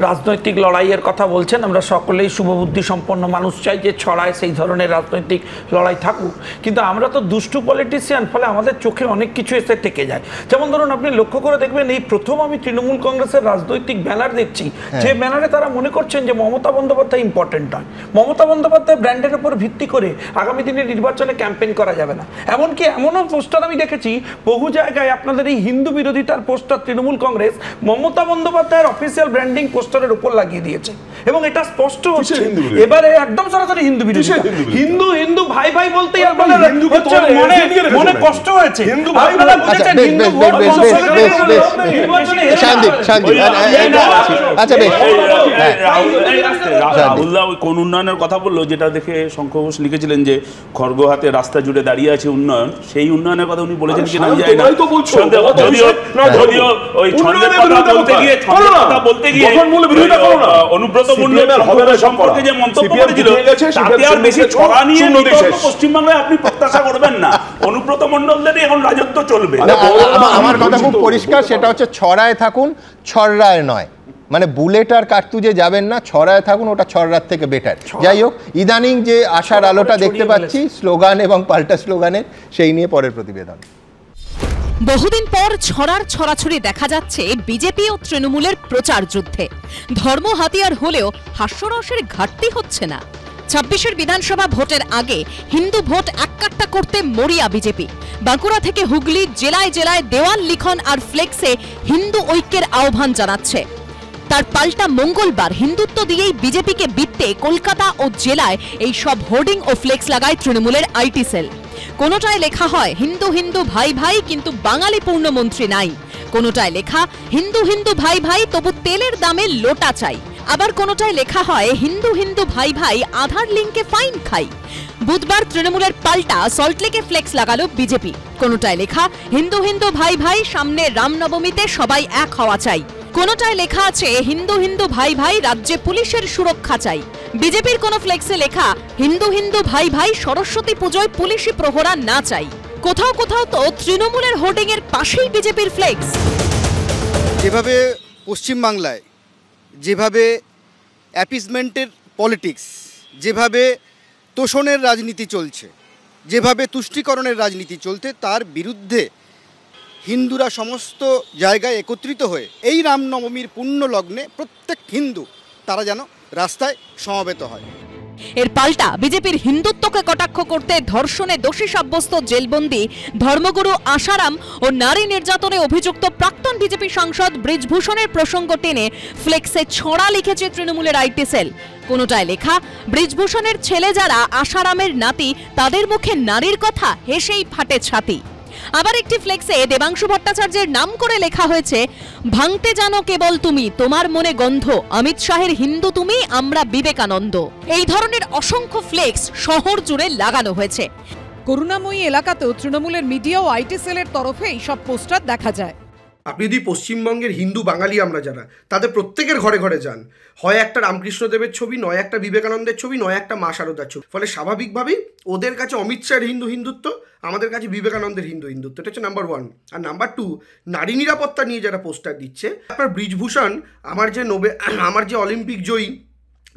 রাজনৈতিক লড়াইয়ের কথা বলছেন, আমরা সকলেই শুভবুদ্ধি সম্পন্ন মানুষ চাই যে ছড়ায় সেই ধরনের রাজনৈতিক লড়াই থাকুক, কিন্তু আমরা তো দুষ্টু পলিটিশিয়ান, ফলে আমাদের চোখে অনেক কিছু এসে থেকে যায়। যেমন ধরুন আপনি লক্ষ্য করে দেখবেন, এই প্রথম আমি তৃণমূল কংগ্রেসের রাজনৈতিক ব্যানার দেখছি, যে ব্যানারে তারা মনে করছেন যে মমতা বন্দ্যোপাধ্যায় ইম্পর্টেন্ট নয়, মমতা বন্দ্যোপাধ্যায় ব্র্যান্ডের উপর ভিত্তি করে আগামী দিনে নির্বাচনে ক্যাম্পেইন করা যাবে না। এমনকি এমনও পোস্টার আমি দেখেছি বহু জায়গায়, আপনাদের এই হিন্দু বিরোধিতার পোস্টার তৃণমূল কংগ্রেস মমতা বন্দ্যোপাধ্যায়ের অফিসিয়াল ব্র্যান্ডিং পোস্টারের উপর লাগিয়ে দিয়েছে, এবং এটা স্পষ্ট হচ্ছে এবারে একদম সরাসরি হিন্দু বিরোধী, হিন্দু হিন্দু ভাই ভাই বলতেই আপনাদের মনে কষ্ট হয়েছে। আপনারা বলেছেন হিন্দু ভোট রাহুলদা ওই কোন উন্নয়নের কথা বললো যেটা দেখে শঙ্খ ঘোষ লিখেছিলেন যে খড়গহাতে রাস্তা জুড়ে দাঁড়িয়ে আছে উন্নয়ন, সেই উন্নয়নের কথা উনি বলেছেন কিনা আমি জানি না। যদিও ওই ছন্দের কথা বলতে গিয়ে অনুব্রত মণ্ডল সম্পর্কে যে মন্তব্য করেছিল তাতে আর বেশি ছড়া নিয়ে পশ্চিমবাংলায় আপনি প্রত্যাশা করবেন না। অনুব্রত মণ্ডলদেরই এখন রাজত্ব চলবে। আমার কথা খুব পরিষ্কার, সেটা হচ্ছে ছড়ায় থাকুন, ছড়ায় নয়। মানে বুলেট আর কার্তুজে যাবেন না, ছড়ায় থাকুন, ওটা ছড়ার থেকে বেটার। যাই হোক, ইদানিং যে আশার আলোটা দেখতে পাচ্ছি স্লোগান এবং পাল্টা স্লোগানের, সেই নিয়ে পরের প্রতিবেদন। বহুদিন পর ছড়ার ছড়াছড়ি দেখা যাচ্ছে বিজেপি ও তৃণমূলের প্রচার যুদ্ধে। ধর্ম হাতিয়ার হলেও হাস্যরসের ঘাটতি হচ্ছে না। 26 বিধানসভা ভোটের আগে হিন্দু ভোট এককাট্টা করতে মরিয়া বিজেপি। বাঁকুড়া থেকে হুগলি জেলায় জেলায় দেওয়াল লিখন আর ফ্লেক্সে হিন্দু ঐক্যের আহ্বান জানাচ্ছে। তার পাল্টা মঙ্গলবার হিন্দুত্ব দিয়েই বিজেপিকে বিত্তে কলকাতা ও জেলায় এই সব হোর্ডিং ও ফ্লেক্স লাগায় তৃণমূলের আইটি সেল। কোনোটায় লেখা হয় হিন্দু হিন্দু ভাই ভাই, কিন্তু বাঙালি পূর্ণমন্ত্রী নাই। কোনোটায় লেখা হিন্দু হিন্দু ভাই ভাই, তবু তেলের দামে লোটা চাই। আবার কোনোটায় লেখা হয় হিন্দু হিন্দু ভাই ভাই, আধার লিঙ্কে ফাইন খাই। বুধবার তৃণমূলের পাল্টা সল্টলেকে ফ্লেক্স লাগালো বিজেপি। কোনোটায় লেখা হিন্দু হিন্দু ভাই ভাই, সামনে রামনবমীতে সবাই এক হওয়া চাই। কোনোটায় লেখা আছে হিন্দু হিন্দু ভাই ভাই, রাজ্যে পুলিশের সুরক্ষা চাই। বিজেপির কোন ফ্লেক্সে লেখা হিন্দু হিন্দু ভাই ভাই, সরস্বতী পুজোয় পুলিশি প্রহরা না চাই। কোথাও কোথাও তো তৃণমূলের হোর্ডিং এর পাশেই বিজেপির ফ্লেক্স। যেভাবে পশ্চিমবাংলায় যেভাবে অ্যাপিসমেন্টের পলিটিক্স, যেভাবে তোষণের রাজনীতি চলছে, যেভাবে তুষ্টিকরণের রাজনীতি চলছে, তার বিরুদ্ধে হিন্দুরা সমস্ত জায়গায় একত্রিত হয়ে এই রামনবমীর পুণ্য লগ্নে প্রত্যেক হিন্দু তারা যেন রাস্তায় সমবেত হয়। এর পাল্টা বিজেপির হিন্দুত্বকে কটাক্ষ করতে ধর্ষণে দোষী সাব্যস্ত জেলবন্দি ধর্মগুরু আশারাম ও নারী নির্যাতনে অভিযুক্ত প্রাক্তন বিজেপি সাংসদ বৃজভূষণের প্রসঙ্গ টেনে ফ্লেক্সে ছড়া লিখেছে তৃণমূলের আইটি সেল। কোনোটায় লেখা বৃজভূষণের ছেলে যারা আশারামের নাতি, তাদের মুখে নারীর কথা হেসেই ফাটে ছাতি। আবার একটি ফ্লেক্সে দেবাংশু ভট্টাচার্যের নাম করে লেখা হয়েছে ভাঙতে জানো কেবল তুমি, তোমার মনে গন্ধ, অমিত শাহের হিন্দু তুমি, আমরা বিবেকানন্দ। এই ধরনের অসংখ্য ফ্লেক্স শহর জুড়ে লাগানো হয়েছে। করুণাময়ী এলাকাতেও তৃণমূলের মিডিয়া ও আইটি সেলের তরফে এই সব পোস্টার দেখা যায়। আপনি যদি পশ্চিমবঙ্গের হিন্দু বাঙালি আমরা যারা, তাদের প্রত্যেকের ঘরে ঘরে যান, হয় একটা রামকৃষ্ণদেবের ছবি, নয় একটা বিবেকানন্দের ছবি, নয় একটা মা শারদার ছবি। ফলে স্বাভাবিকভাবেই ওদের কাছে অমিত শাহের হিন্দুত্ব, আমাদের কাছে বিবেকানন্দের হিন্দুত্ব। এটা হচ্ছে নাম্বার 1। আর নাম্বার 2, নারী নিরাপত্তা নিয়ে যারা পোস্টার দিচ্ছে, আপনার বৃজভূষণ আমার যে অলিম্পিক জয়ী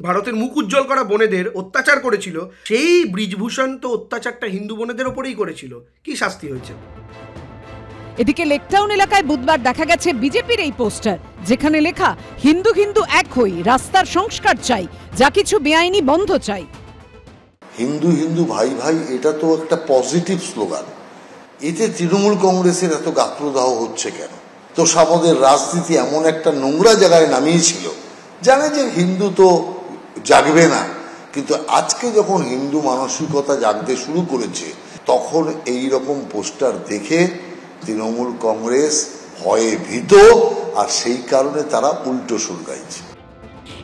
ভারতের মুখ উজ্জ্বল করা বোনেদের অত্যাচার করেছিল, সেই বৃজভূষণ তো অত্যাচারটা হিন্দু বোনেদের ওপরেই করেছিল। কি শাস্তি হয়েছে? এদিকে লেকটাউন এলাকায় বুধবার দেখা গেছে বিজেপির এই পোস্টার, যেখানে লেখা হিন্দু হিন্দু এক হই, রাস্তার সংস্কার চাই, যা কিছু বেআইনি বন্ধ চাই। হিন্দু হিন্দু ভাই ভাই, এটা তো একটা পজিটিভ স্লোগান। এতে তৃণমূল কংগ্রেসের এত গাত্রদাহ হচ্ছে কেন? তো সামদের রাজনীতি এমন একটা নোংরা জায়গায় নামিয়েছিল, জানে যে হিন্দু তো জাগবে না, কিন্তু আজকে যখন হিন্দু মানসিকতা জাগতে শুরু করেছে তখন এই রকম পোস্টার দেখে তৃণমূল কংগ্রেস ভয়ে ভীত, আর সেই কারণে তারা উল্টো সুর গাইছে।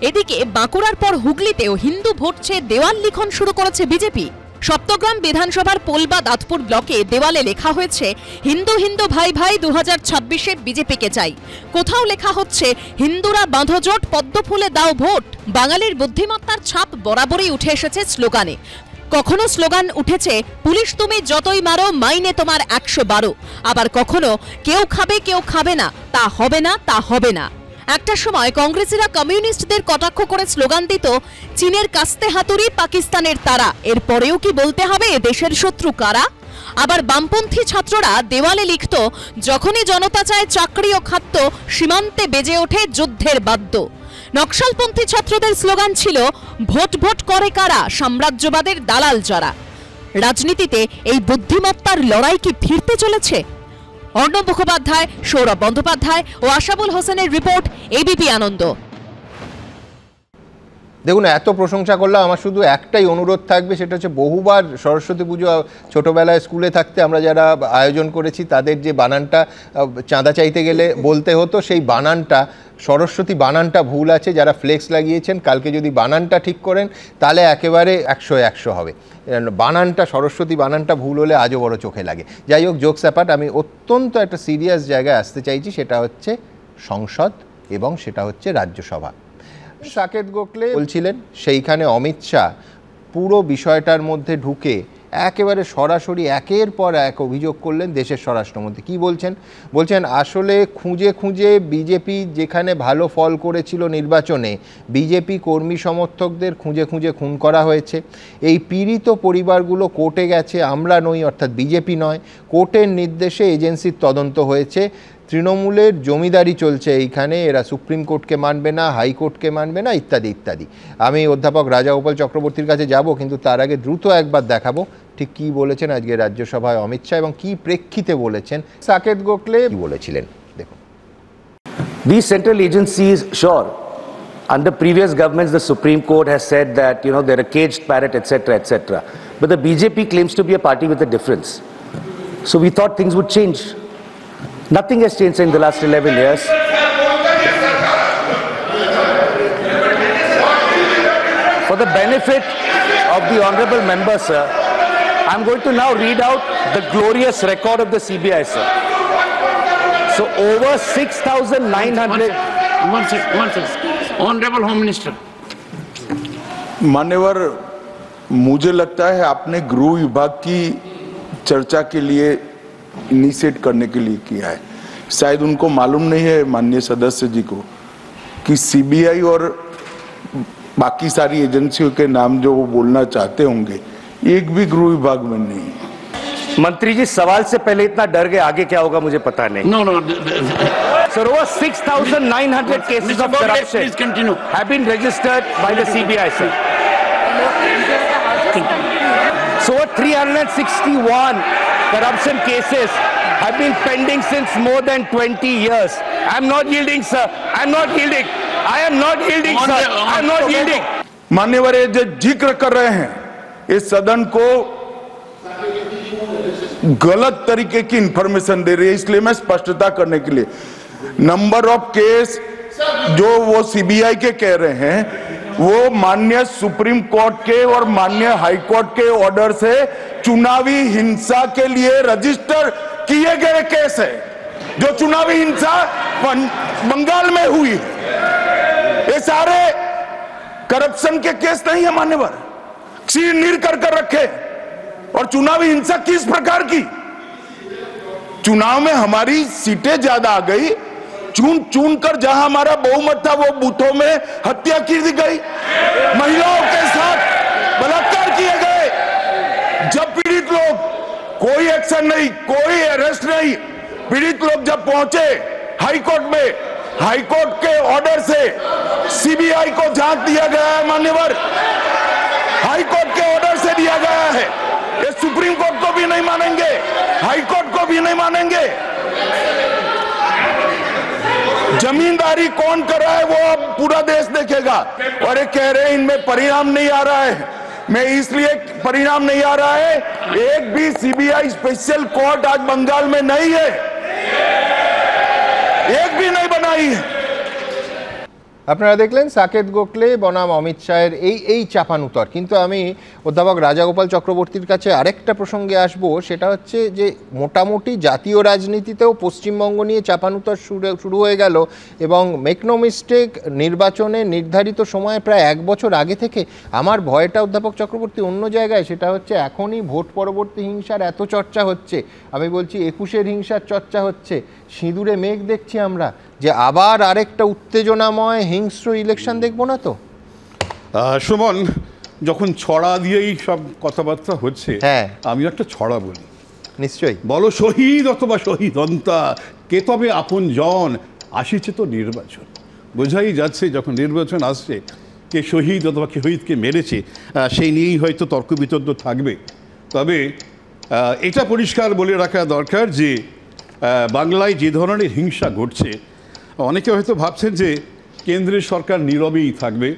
এদিকে বাঁকুড়ার পর হুগলিতেও হিন্দু ভোট চেয়ে দেওয়াল লিখন শুরু করেছে বিজেপি। সপ্তগ্রাম বিধানসভার পোলবা দাঁতপুর ব্লকে দেওয়ালে লেখা হয়েছে হিন্দু হিন্দু ভাই ভাই 2026-এ বিজেপিকে চাই। কোথাও লেখা হচ্ছে হিন্দুরা বাঁধো জোট, পদ্মফুলে দাও ভোট। বাঙালির বুদ্ধিমত্তার ছাপ বরাবরই উঠে এসেছে স্লোগানে। কখনো স্লোগান উঠেছে পুলিশ তুমি যতই মারো মাইনে তোমার 112, আবার কখনো কেউ খাবে না, তা হবে না, তা হবে না। একটা সময় কংগ্রেসীরা কমিউনিস্টদের কটাক্ষ করে স্লোগান দিত চীনের কাস্তে হাতুড়ি, পাকিস্তানের তারা। এরপরেও কি বলতে হবে দেশের শত্রু কারা? আবার বামপন্থী ছাত্ররা দেওয়ালে লিখত যখনই জনতা চায় চাকরি ও খাদ্য, সীমান্তে বেজে ওঠে যুদ্ধের বাদ্য। নকশালপন্থী ছাত্রদের স্লোগান ছিল ভোট ভোট করে কারা, সাম্রাজ্যবাদের দালাল যারা। রাজনীতিতে এই বুদ্ধিমত্তার লড়াই কি ফিরতে চলেছে? অর্ণব মুখোপাধ্যায়, সৌরভ বন্দ্যোপাধ্যায় ও আশাবুল হোসেনের রিপোর্ট, এবিপি আনন্দ। দেখুন, এত প্রশংসা করলাম, আমার শুধু একটাই অনুরোধ থাকবে, সেটা হচ্ছে বহুবার সরস্বতী পুজো ছোটোবেলায় স্কুলে থাকতে আমরা যারা আয়োজন করেছি তাদের যে বানানটা চাঁদা চাইতে গেলে বলতে হতো, সেই বানানটা সরস্বতী বানানটা ভুল আছে। যারা ফ্লেক্স লাগিয়েছেন কালকে যদি বানানটা ঠিক করেন তাহলে একেবারে 100 হবে। বানানটা সরস্বতী বানানটা ভুল হলে আজও বড় চোখে লাগে। যাই হোক, জোকস অ্যাপার্ট, আমি অত্যন্ত একটা সিরিয়াস জায়গায় আসতে চাইছি, সেটা হচ্ছে সংসদ এবং সেটা হচ্ছে রাজ্যসভা। সাকেত গোখলে বলছিলেন সেইখানে অমিত শাহ পুরো বিষয়টার মধ্যে ঢুকে একেবারে সরাসরি একের পর এক অভিযোগ করলেন দেশের স্বরাষ্ট্রমন্ত্রী। কি বলছেন আসলে খুঁজে খুঁজে বিজেপি যেখানে ভালো ফল করেছিল নির্বাচনে, বিজেপি কর্মী সমর্থকদের খুঁজে খুঁজে খুন করা হয়েছে। এই পীড়িত পরিবারগুলো কোর্টে গেছে, আমরা নই, অর্থাৎ বিজেপি নয়, কোর্টের নির্দেশে এজেন্সির তদন্ত হয়েছে। তৃণমূলের জমিদারি চলছে এইখানে, এরা সুপ্রিম কোর্টকে মানবে না, হাইকোর্টকে মানবে না, ইত্যাদি ইত্যাদি। আমি অধ্যাপক রাজাগোপাল চক্রবর্তীর কাছে যাব, কিন্তু তার আগে দ্রুত একবার দেখাবো ঠিক কী বলেছেন আজকে রাজ্যসভায় অমিত শাহ এবং কী প্রেক্ষিতে বলেছেন। সাকেত গোখলে কী বলেছিলেন দেখুন। These central agencies, sure, under previous governments the Supreme Court has said that, you know, they're a caged parrot, etc., etc. But the BJP claims to be a party with a difference. So we thought things would change. Nothing has changed in the last 11 years. For the benefit of the honorable member, sir, I'm going to now read out the glorious record of the CBI, sir. So over 6,900... One second. Honorable Home Minister. मान्यवर, मुझे लगता है आपने गृह विभाग की चर्चा के लिए इनिशिएट करने के लिए किया है। शायद उनको मालूम नहीं है माननीय सदस्य जी को कि सीबीआई और बाकी सारी एजेंसियों के नाम जो वो बोलना चाहते होंगे एक भी गृह विभाग में नहीं। मंत्री जी, सवाल से पहले इतना डर गए, आगे क्या होगा मुझे पता नहीं। No. Sir, over 6,900 cases of corruption have been registered by the CBI, sir. So 361 corruption cases have been pending since more than 20 years. I'm not yielding, sir. I'm not yielding. I am not yielding, sir. I'm not yielding. मान्यवर, ये जो जिक्र कर रहे हैं इस सदन को गलत तरीके की इंफॉर्मेशन दे रही है, इसलिए मैं स्पष्टता करने के लिए नंबर ऑफ केस जो वो सीबीआई के कह रहे हैं वो माननीय सुप्रीम कोर्ट के और माननीय हाई कोर्ट के ऑर्डर से चुनावी हिंसा के लिए रजिस्टर किए गए केस है। जो चुनावी हिंसा बंगाल में हुई, ये सारे करप्शन के केस नहीं है मान्यवर। चीर कर रखे। और चुनावी हिंसा किस प्रकार की? चुनाव में हमारी सीटें ज्यादा आ गई, चुन कर जहां हमारा बहुमत था वो बूथों में हत्या की दी गई, महिलाओं के साथ बलात्कार किए गए। जब पीड़ित लोग, कोई एक्शन नहीं, कोई अरेस्ट नहीं, पीड़ित लोग जब पहुंचे हाईकोर्ट में, हाईकोर्ट के ऑर्डर से सीबीआई को जांच दिया गया है मान्यवर, हाईकोर्ट के ऑर्डर से दिया गया है। ये सुप्रीम कोर्ट को भी नहीं मानेंगे, हाई कोर्ट को भी नहीं मानेंगे। जमींदारी कौन कर रहा है वो अब पूरा देश देखेगा। और ये कह रहे हैं इनमें परिणाम नहीं आ रहा है, मैं इसलिए परिणाम नहीं आ रहा है, एक भी सीबीआई स्पेशल कोर्ट आज बंगाल में नहीं है, एक भी नहीं बनाई है। আপনারা দেখলেন সাকেত গোখলে বনাম অমিত শাহের এই চাপানুতর। কিন্তু আমি অধ্যাপক রাজাগোপাল চক্রবর্তীর কাছে আরেকটা প্রসঙ্গে আসব, সেটা হচ্ছে যে মোটামুটি জাতীয় রাজনীতিতেও পশ্চিমবঙ্গ নিয়ে চাপানুতর শুরু হয়ে গেল এবং মেক নো মিস্টেক নির্বাচনে নির্ধারিত সময়ে প্রায় 1 বছর আগে থেকে। আমার ভয়টা অধ্যাপক চক্রবর্তী অন্য জায়গায়, সেটা হচ্ছে এখনই ভোট পরবর্তী হিংসার এত চর্চা হচ্ছে, আমি বলছি 21-এর হিংসার চর্চা হচ্ছে, সিঁদুরে মেঘ দেখছি আমরা, যে আবার আরেকটা উত্তেজনাময় হিংস্র ইলেকশন দেখবো না তো? সুমন, যখন ছড়া দিয়েই সব কথাবার্তা হচ্ছে, হ্যাঁ আমি একটা ছড়া বলি। নিশ্চয়ই। বলো শহীদ অথবা শহীদ অন্তা কে তবে আপন জন, আসিছে তো নির্বাচন। বোঝাই যাচ্ছে যখন নির্বাচন আসছে কে শহীদ অথবা কে শহীদকে মেরেছে সেই নিয়েই হয়তো তর্ক বিতর্ক থাকবে। তবে এটা পরিষ্কার বলে রাখা দরকার যে বাংলায় যে ধরনের হিংসা ঘটছে, অনেকে হয়তো ভাবছেন যে কেন্দ্রের সরকার নীরবেই থাকবে,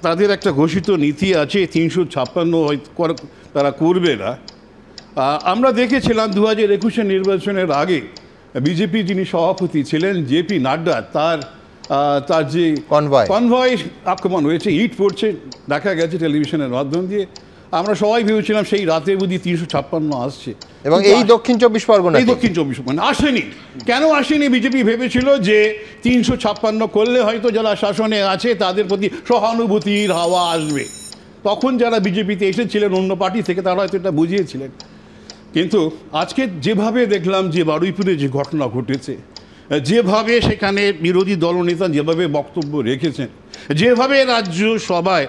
তাদের একটা ঘোষিত নীতি আছে 356 তারা করবে না। আমরা দেখেছিলাম 2021 নির্বাচনের আগে বিজেপি যিনি সভাপতি ছিলেন জেপি নাড্ডা, তার যে কনভয় আক্রমণ হয়েছে, ইট পড়ছে দেখা গেছে টেলিভিশনের মাধ্যম দিয়ে। আমরা সবাই ভেবেছিলাম সেই রাতে বুঝি 356 আসছে, এবং এই দক্ষিণ 24 পরগনা আসেনি। কেন আসেনি? বিজেপি ভেবেছিল যে 356 করলে হয়তো যারা শাসনে আছে তাদের প্রতি সহানুভূতির হাওয়া আসবে। তখন যারা বিজেপিতে এসেছিলেন অন্য পার্টি থেকে তারা হয়তো এটা বুঝিয়েছিলেন। কিন্তু আজকে যেভাবে দেখলাম যে বারুইপুরে যে ঘটনা ঘটেছে, যেভাবে সেখানে বিরোধী দলনেতা যেভাবে বক্তব্য রেখেছেন, যেভাবে রাজ্য সভায়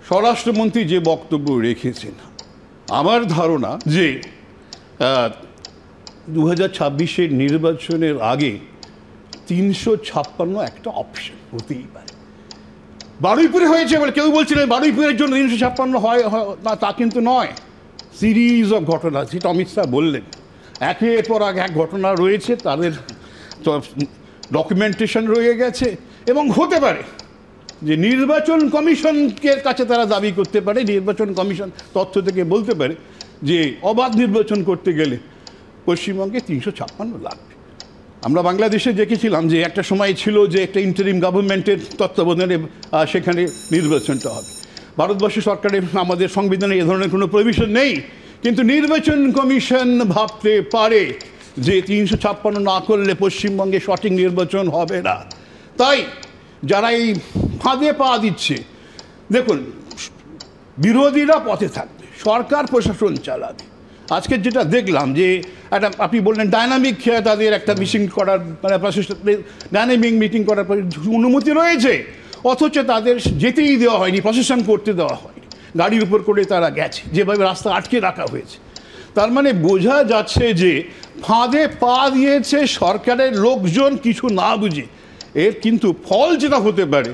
স্বরাষ্ট্রমন্ত্রী যে বক্তব্য রেখেছেন, আমার ধারণা যে 2026-এর নির্বাচনের আগে 356 একটা অপশন হতেই পারে। বারুইপুরে হয়েছে বলে কেউ বলছিলেন বারুইপুরের জন্য 356 হয় না, তা কিন্তু নয়। সিরিজ অফ ঘটনা, যেটা অমিত শাহ বললেন, একের পর এক ঘটনা রয়েছে, তাদের ডকুমেন্টেশন রয়ে গেছে এবং হতে পারে যে নির্বাচন কমিশনকে কাছে তারা দাবি করতে পারে, নির্বাচন কমিশন তথ্য থেকে বলতে পারে যে অবাধ নির্বাচন করতে গেলে পশ্চিমবঙ্গে 356 লাগবে। আমরা বাংলাদেশে দেখেছিলাম যে একটা সময় ছিল যে একটা ইন্টারিম গভর্নমেন্টের তত্ত্বাবধানে সেখানে নির্বাচনটা হবে। ভারতবর্ষ সরকারের আমাদের সংবিধানে এ ধরনের কোনো প্রভিশন নেই, কিন্তু নির্বাচন কমিশন ভাবতে পারে যে 356 না করলে পশ্চিমবঙ্গে সঠিক নির্বাচন হবে না। তাই যারা এই ফাঁদে পা দিচ্ছে, দেখুন বিরোধীরা পথে থাকবে, সরকার প্রশাসন চালাবে। আজকে যেটা দেখলাম যে একটা আপনি বললেন ডাইনামিক তাদের একটা মিটিং করার মানে ডাইনামিক মিটিং করার অনুমতি রয়েছে, অথচ তাদের যেতেই দেওয়া হয়নি, প্রশাসন করতে দেওয়া হয়নি, গাড়ির উপর করে তারা গেছে, যেভাবে রাস্তা আটকে রাখা হয়েছে। তার মানে বোঝা যাচ্ছে যে ফাঁদে পা দিয়েছে সরকারের লোকজন কিছু না বুঝে। এর কিন্তু ফল যেটা হতে পারে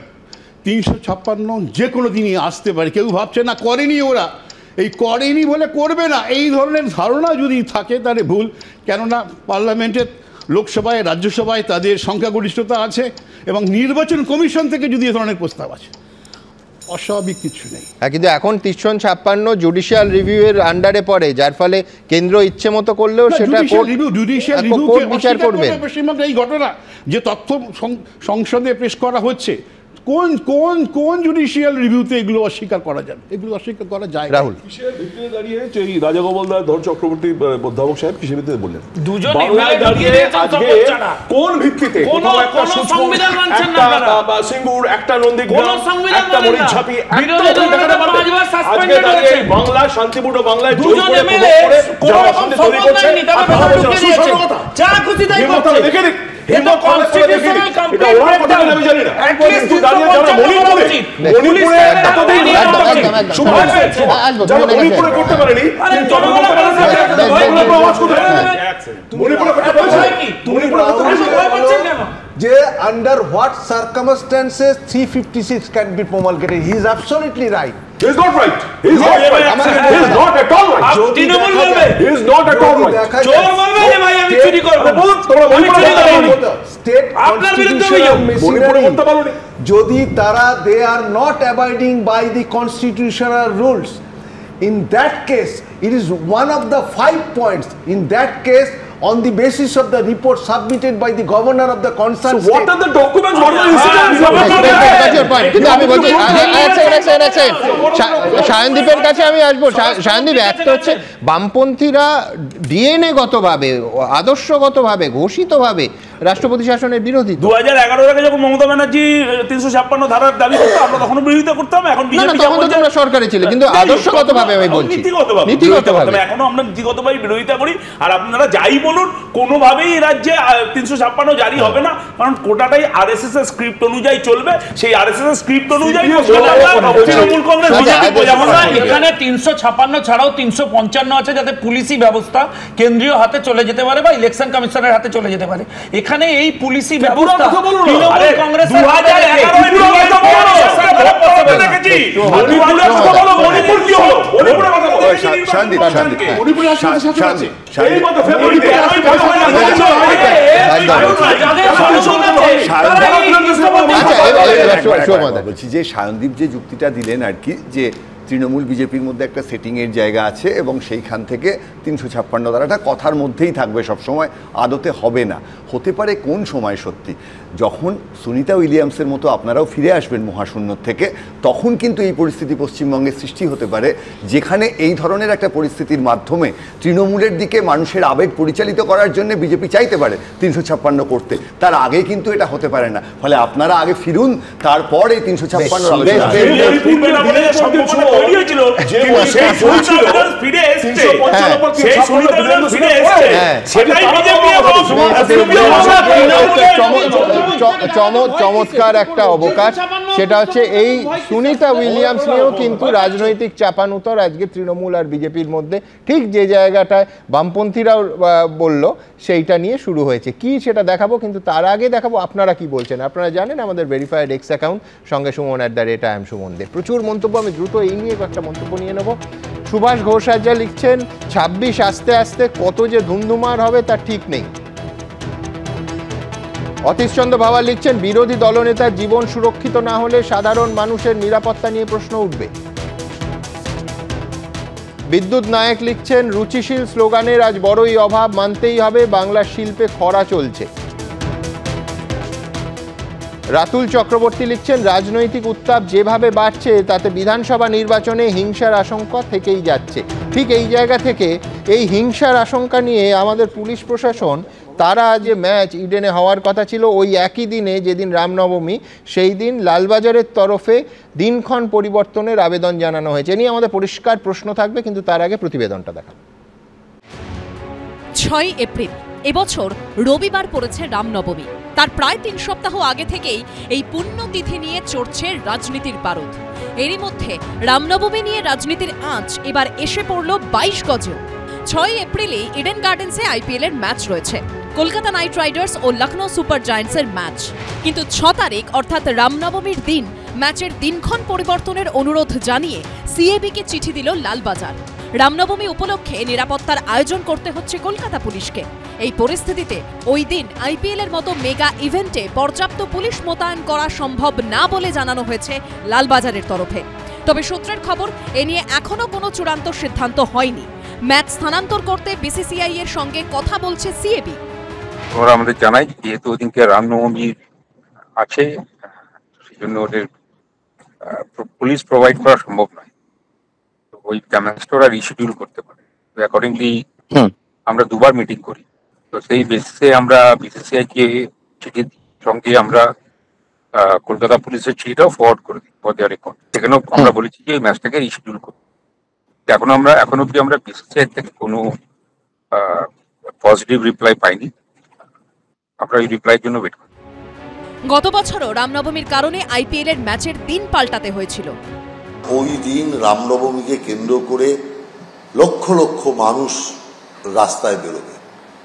356 যে কোনো দিনই আসতে পারে। কেউ ভাবছে না করেনি, ওরা এই করেনি বলে করবে না, এই ধরনের ধারণা যদি থাকে তাহলে ভুল। কেননা পার্লামেন্টের লোকসভায় রাজ্যসভায় তাদের সংখ্যাগরিষ্ঠতা আছে এবং নির্বাচন কমিশন থেকে যদি এ ধরনের প্রস্তাব আছে অস্বাভাবিক কিছু নেই। হ্যাঁ, কিন্তু এখন 356 জুডিশিয়াল রিভিউয়ের আন্ডারে পড়ে, যার ফলে কেন্দ্র ইচ্ছে মতো করলেও সেটা কোর্ট বিচার করবে। পশ্চিমবঙ্গে এই ঘটনা যে তথ্য সংসদে পেশ করা হচ্ছে, কোন কোন কোন জুডিশিয়াল রিভিউতে এগুলো অস্বীকার করা যাবে? এগুলো অস্বীকার করা যায়। রাহুল ভিত্তিতে দাঁড়িয়ে এই রাজাগোপাল ধর চক্রবর্তী অধ্যাপক সাহেব কিসের ভিত্তিতে বললেন? দুজন কোন ভিত্তিতে? একটা সিঙ্গুর, একটা নন্দীগ্রাম, একটা মরিচঝাপি, বাংলা শান্তিপূর্ণ বাংলায় যে under what circumstances 356 can be promulgated. He is absolutely right. He is not right. He is not right. He is not at all right. Trinamool বলবে He is not at all right. চোর বলবে যে ভাই আমি চুরি করব, আমি চুরি করিনি। স্টেট আপনার বিরুদ্ধে কনস্টিটিউশনাল যদি তারা they are not abiding by the constitutional rules, in that case it is one of the 5 points. In that case, on the basis of the report submitted by the governor of the concerned state. So what are the documents? What are the incidents? That's your point. কিন্তু আমি বলছি সায়নদীপের কাছে আমি আসবো। সায়নদীপ, একটা হচ্ছে বামপন্থীরা ডিএনএ গতভাবে, আদর্শগতভাবে, ঘোষিতভাবে রাষ্ট্রপতি শাসনের বিরোধী। 2011 আগে যখন মমতা ব্যানার্জি 356 ধারার দাবি করতো, আমরা তখনও বিরোধিতা করতাম। এখন তখন তো তোমরা সরকারে ছিল, কিন্তু আদর্শগতভাবে আমি বলছি, নীতিগতভাবে এখনো আমরা নীতিগতভাবে বিরোধিতা করি। আর আপনারা যাই বলুন, কোনোভাবেই এই রাজ্যে 356 জারি হবে না, কারণ কোটাটাই আরএসএস এর স্ক্রিপ্ট অনুযায়ী চলবে। সেই আরএসএস এর স্ক্রিপ্ট অনুযায়ী তৃণমূল কংগ্রেস এখানে 356 ছাড়াও 355 আছে, যাতে পুলিশি ব্যবস্থা কেন্দ্রীয় হাতে চলে যেতে পারে বা ইলেকশন কমিশনের হাতে চলে যেতে পারে। এখানে এই পুলিশি ব্যবস্থা তৃণমূল কংগ্রেসের বলছি যে সায়নদীপ যে যুক্তিটা দিলেন আর কি, যে তৃণমূল বিজেপির মধ্যে একটা সেটিংয়ের জায়গা আছে এবং সেইখান থেকে 356 ধারাটা কথার মধ্যেই থাকবে সবসময়, আদতে হবে না। হতে পারে কোন সময় সত্যি যখন সুনিতা উইলিয়ামসের মতো আপনারাও ফিরে আসবেন মহাশূন্য থেকে, তখন কিন্তু এই পরিস্থিতি পশ্চিমবঙ্গে সৃষ্টি হতে পারে, যেখানে এই ধরনের একটা পরিস্থিতির মাধ্যমে তৃণমূলের দিকে মানুষের আবেগ পরিচালিত করার জন্য বিজেপি চাইতে পারে 356 করতে। তার আগে কিন্তু এটা হতে পারে না। ফলে আপনারা আগে ফিরুন, তারপর এই 356 চমৎকার একটা অবকাশ। সেটা হচ্ছে এই সুনিতা উইলিয়ামস নিয়েও কিন্তু রাজনৈতিক চাপানুতর আজকে তৃণমূল আর বিজেপির মধ্যে, ঠিক যে জায়গাটায় বামপন্থীরাও বলল সেইটা নিয়ে শুরু হয়েছে। কি সেটা দেখাবো, কিন্তু তার আগে দেখাবো আপনারা কি বলছেন। আপনারা জানেন আমাদের ভেরিফাইড এক্স অ্যাকাউন্ট সঙ্গে সুমন @IAM সুমন দে, প্রচুর মন্তব্য। আমি দ্রুত এই নিয়ে একটা মন্তব্য নিয়ে নেব। সুভাষ ঘোষাচার্য লিখছেন 26 আস্তে আস্তে কত যে ধুমধুমার হবে তার ঠিক নেই। অতীশচন্দ্র ভাওয়াল লিখছেন বিরোধী দলনেতার জীবন সুরক্ষিত না হলে সাধারণ মানুষের নিরাপত্তা নিয়ে প্রশ্ন উঠবে। বিদ্যুৎ নায়ক লিখছেন রুচিশীল স্লোগানের আজ বড়ই অভাব, মানতেই হবে বাংলার শিল্পে খরা চলছে। রাতুল চক্রবর্তী লিখছেন রাজনৈতিক উত্তাপ যেভাবে বাড়ছে তাতে বিধানসভা নির্বাচনে হিংসার আশঙ্কা থেকেই যাচ্ছে। ঠিক এই জায়গা থেকে এই হিংসার আশঙ্কা নিয়ে আমাদের পুলিশ প্রশাসন, তারা যে ম্যাচ ইডেনে হওয়ার কথা ছিল ওই একই দিনে যেদিন রামনবমী, সেই দিন লালবাজারের তরফে দিনক্ষণ পরিবর্তনের আবেদন জানানো হয়েছে। নিয়ে আমাদের পরিষ্কার প্রশ্ন থাকবে, কিন্তু তার আগে প্রতিবেদনটা দেখাবো। 6 এপ্রিল এবছর রবিবার পড়েছে রামনবমী। তার প্রায় 3 সপ্তাহ আগে থেকেই এই পুণ্যতিথি নিয়ে চড়ছে রাজনীতির পারদ। এরই মধ্যে রামনবমী নিয়ে রাজনীতির আঁচ এবার এসে পড়ল 22 গজেও। 6 এপ্রিলে ইডেন গার্ডেন্সে আইপিএল এর ম্যাচ রয়েছে, কলকাতা নাইট রাইডার্স ও লখনৌ সুপার জায়ান্টসের ম্যাচ। কিন্তু 6 তারিখ অর্থাৎ রামনবমীর দিন ম্যাচের দিনক্ষণ পরিবর্তনের অনুরোধ জানিয়ে সিএবিকে চিঠি দিল লালবাজার। রামনবমী উপলক্ষে নিরাপত্তার আয়োজন করতে হচ্ছে কলকাতা পুলিশকে। এই পরিস্থিতিতে ওই দিন আইপিএল এর মতো মেগা ইভেন্টে পর্যাপ্ত পুলিশ মোতায়েন করা সম্ভব না বলে জানানো হয়েছে লালবাজারের তরফে। তবে সূত্রের খবর, এ নিয়ে এখনো কোনো চূড়ান্ত সিদ্ধান্ত হয়নি। ম্যাচ স্থানান্তর করতে বিসিসিআই এর সঙ্গে কথা বলছে সিএবি। ওরা আমাদের জানাই যেহেতু ওদিনকে রামনবমী আছে, সেজন্য ওদের পুলিশ প্রোভাইড করা সম্ভব নয়, তো ওই ম্যাচটা ওরা রিশিডিউল করতে পারে। তো অ্যাকর্ডিংলি আমরা 2 বার মিটিং করি, তো সেই বেসিসে আমরা বিসিসিআই কে চিঠির সঙ্গে আমরা কলকাতা পুলিশের চিঠিটাও ফরওয়ার্ড করে দিই ফর দেয়ার রেকর্ড। সেখানেও আমরা বলেছি যে এই ম্যাচটাকে রিশিডিউল করতে। এখন অব্দি আমরা বিসিসিআই থেকে কোনো পজিটিভ রিপ্লাই পাইনি, আমরা এই রিপ্লাইয়ের জন্য ওয়েট করি। গত বছরও রামনবমীর কারণে আইপিএল এর ম্যাচের দিন পাল্টাতে হয়েছিল। ওই দিন রামনবমীকে কেন্দ্র করে লক্ষ লক্ষ মানুষ রাস্তায় বেরোবে।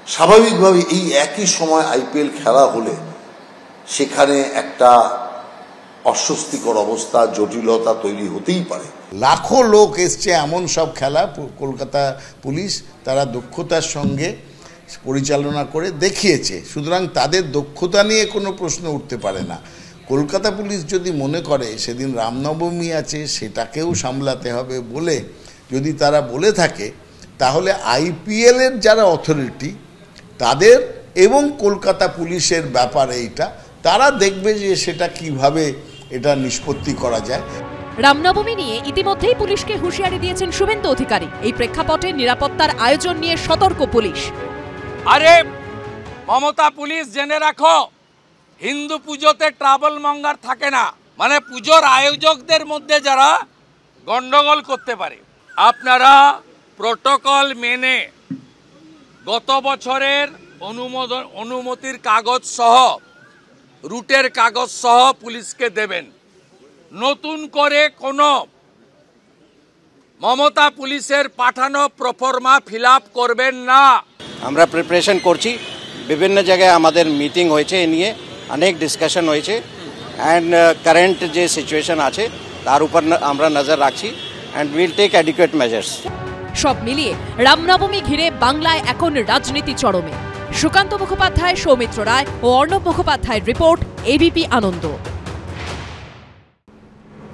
স্বাভাবিকভাবে এই একই সময় আইপিএল খেলা হলে সেখানে একটা অস্বস্তিকর অবস্থা, জটিলতা তৈরি হতেই পারে। লাখো লোক এসছে এমন সব খেলা কলকাতা পুলিশ তারা দক্ষতার সঙ্গে পরিচালনা করে দেখিয়েছে, সুতরাং তাদের দক্ষতা নিয়ে কোনো প্রশ্ন উঠতে পারে না। কলকাতা পুলিশ যদি মনে করে সেদিন রামনবমী আছে সেটাকেও সামলাতে হবে বলে যদি তারা বলে থাকে, তাহলে আইপিএলের যারা অথরিটি তাদের এবং কলকাতা পুলিশের ব্যাপারে এইটা তারা দেখবে যে সেটা কিভাবে এটা নিষ্পত্তি করা যায়। রামনবমী নিয়ে ইতিমধ্যেই পুলিশকে হুঁশিয়ারি দিয়েছেন শুভেন্দু অধিকারী। এই প্রেক্ষাপটে নিরাপত্তার আয়োজন নিয়ে সতর্ক পুলিশ। আরে মমতা পুলিশ জেনে রাখো, হিন্দু পুজোতে ট্রাভেল মঙ্গার থাকে না, মানে পুজোর আয়োজকদের মধ্যে যারা গন্ডগোল করতে পারে। আপনারা প্রোটোকল মেনে গত বছরের অনুমতির কাগজ সহ রুটের কাগজ সহ পুলিশকে দেবেন। নতুন করে কোনো মমতা পুলিশের পাঠানো প্রফর্মা ফিল আপ করবেন না। আমরা প্রিপারেশন করছি, বিভিন্ন জায়গায় আমাদের মিটিং হয়েছে, এ নিয়ে অনেক ডিসকাশন হয়েছে অ্যান্ড কারেন্ট যে সিচুয়েশন আছে তার উপর আমরা নজর রাখছি and will take adequate measures. সব মিলিয়ে রামনবমী ঘিরে বাংলায় এখন রাজনীতি চরমে। সুকান্ত মুখোপাধ্যায়, সৌমিত্র রায় ও অর্ণব মুখোপাধ্যায়ের রিপোর্ট, এবিপি আনন্দ।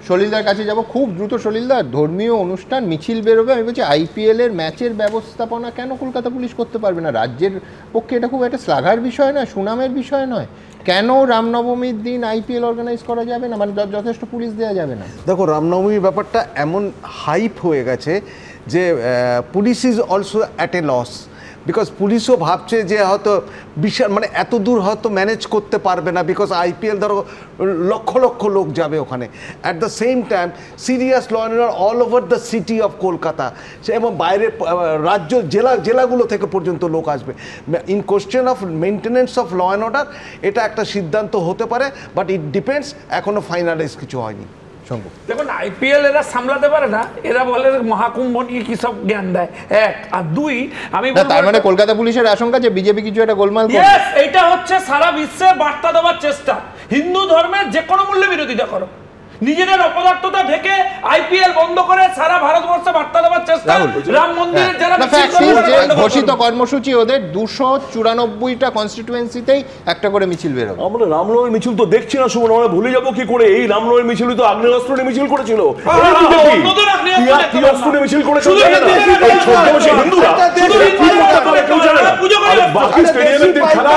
সলিলদার কাছে যাব খুব দ্রুত। সলিলদার, ধর্মীয় অনুষ্ঠান মিছিল বেরোবে, আমি বলছি আইপিএল এর ম্যাচের ব্যবস্থাপনা কেন কলকাতা পুলিশ করতে পারবে না? রাজ্যের পক্ষে এটা খুব একটা শ্লাঘার বিষয় নয়, সুনামের বিষয় নয়? কেন রামনবমীর দিন আইপিএল অর্গানাইজ করা যাবে না, মানে যথেষ্ট পুলিশ দেওয়া যাবে না? দেখো, রামনবমীর ব্যাপারটা এমন হাইপ হয়ে গেছে যে police is also at a loss, because পুলিশও ভাবছে যে হয়তো বিশাল মানে এত দূর হয়তো ম্যানেজ করতে পারবে না, বিকজ আইপিএল ধরো লক্ষ লক্ষ লোক যাবে ওখানে। At the same time serious law and order all over the city of Kolkata, এবং বাইরের রাজ্য জেলাগুলো থেকে পর্যন্ত লোক আসবে। In question of maintenance of law and order এটা একটা সিদ্ধান্ত হতে পারে, বাট ইট ডিপেন্ডস, এখনও ফাইনালাইজ কিছু হয়নি। দেখুন, আইপিএল এরা সামলাতে পারে না, এরা বলে মহাকুম্ভ নিয়ে কি সব জ্ঞান দেয়, এক। আর দুই, আমি তার মানে কলকাতা পুলিশের আশঙ্কা যে বিজেপি কিছু একটা গোলমাল করবে। এইটা হচ্ছে সারা বিশ্বে বার্তা দেওয়ার চেষ্টা, হিন্দু ধর্মের যে কোনো মূল্যে বিরোধিতা করো, নিজেদের অপদার্থতা ঢেকে আইপিএল বন্ধ করে সারা ভারতবর্ষে বার্তা দেওয়ার চেষ্টা। রাম মন্দিরের যারা ঘোষিত কর্মসূচি ওদের 294টা কনস্টিটিউয়েন্সিতেই একটা করে মিছিল বেরোবে। আমরা রামনবমীর মিছিল তো দেখছি না সুমন, আমরা ভুলে যাবো কি করে? এই রামনবমীর মিছিল তো আগ্নেয়াস্ত্র নিয়ে মিছিল করেছিল, মিছিল করেছিল হিন্দুরা, বাকি স্টেডিয়ামের দিন খেলা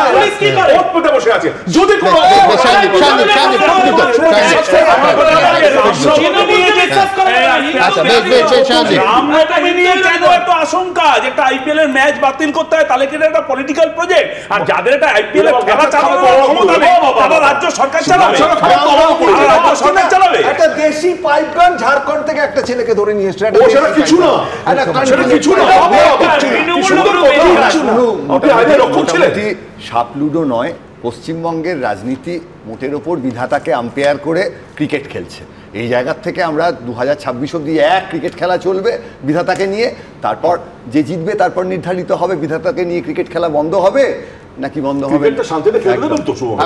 বসে আছে। যদি আশঙ্কা যেটা আইপিএল এর ম্যাচ বাতিল করতে হয়, তাহলে কিন্তু একটা পলিটিক্যাল প্রজেক্ট। আর যাদের একটা আইপিএল এর খেলা চালানোর ক্ষমতা নেই, তারা রাজ্য সরকার চালাবে, রাজ্য সরকার চালাবে। একটা দেশি পাইপগান ঝাড়খণ্ড থেকে একটা ছেলেকে ধরে নিয়ে এসেছে, সেটা কিছু না, সেটা কিছু না। সাপলুডো নয়, পশ্চিমবঙ্গের রাজনীতি মোটের ওপর বিধাতাকে আম্পায়ার করে ক্রিকেট খেলছে। এই জায়গার থেকে আমরা 2026 অব্দি এক ক্রিকেট খেলা চলবে বিধাতাকে নিয়ে, তারপর যে জিতবে তারপর নির্ধারিত হবে বিধাতাকে নিয়ে ক্রিকেট খেলা বন্ধ হবে নাকি বন্ধ হবে।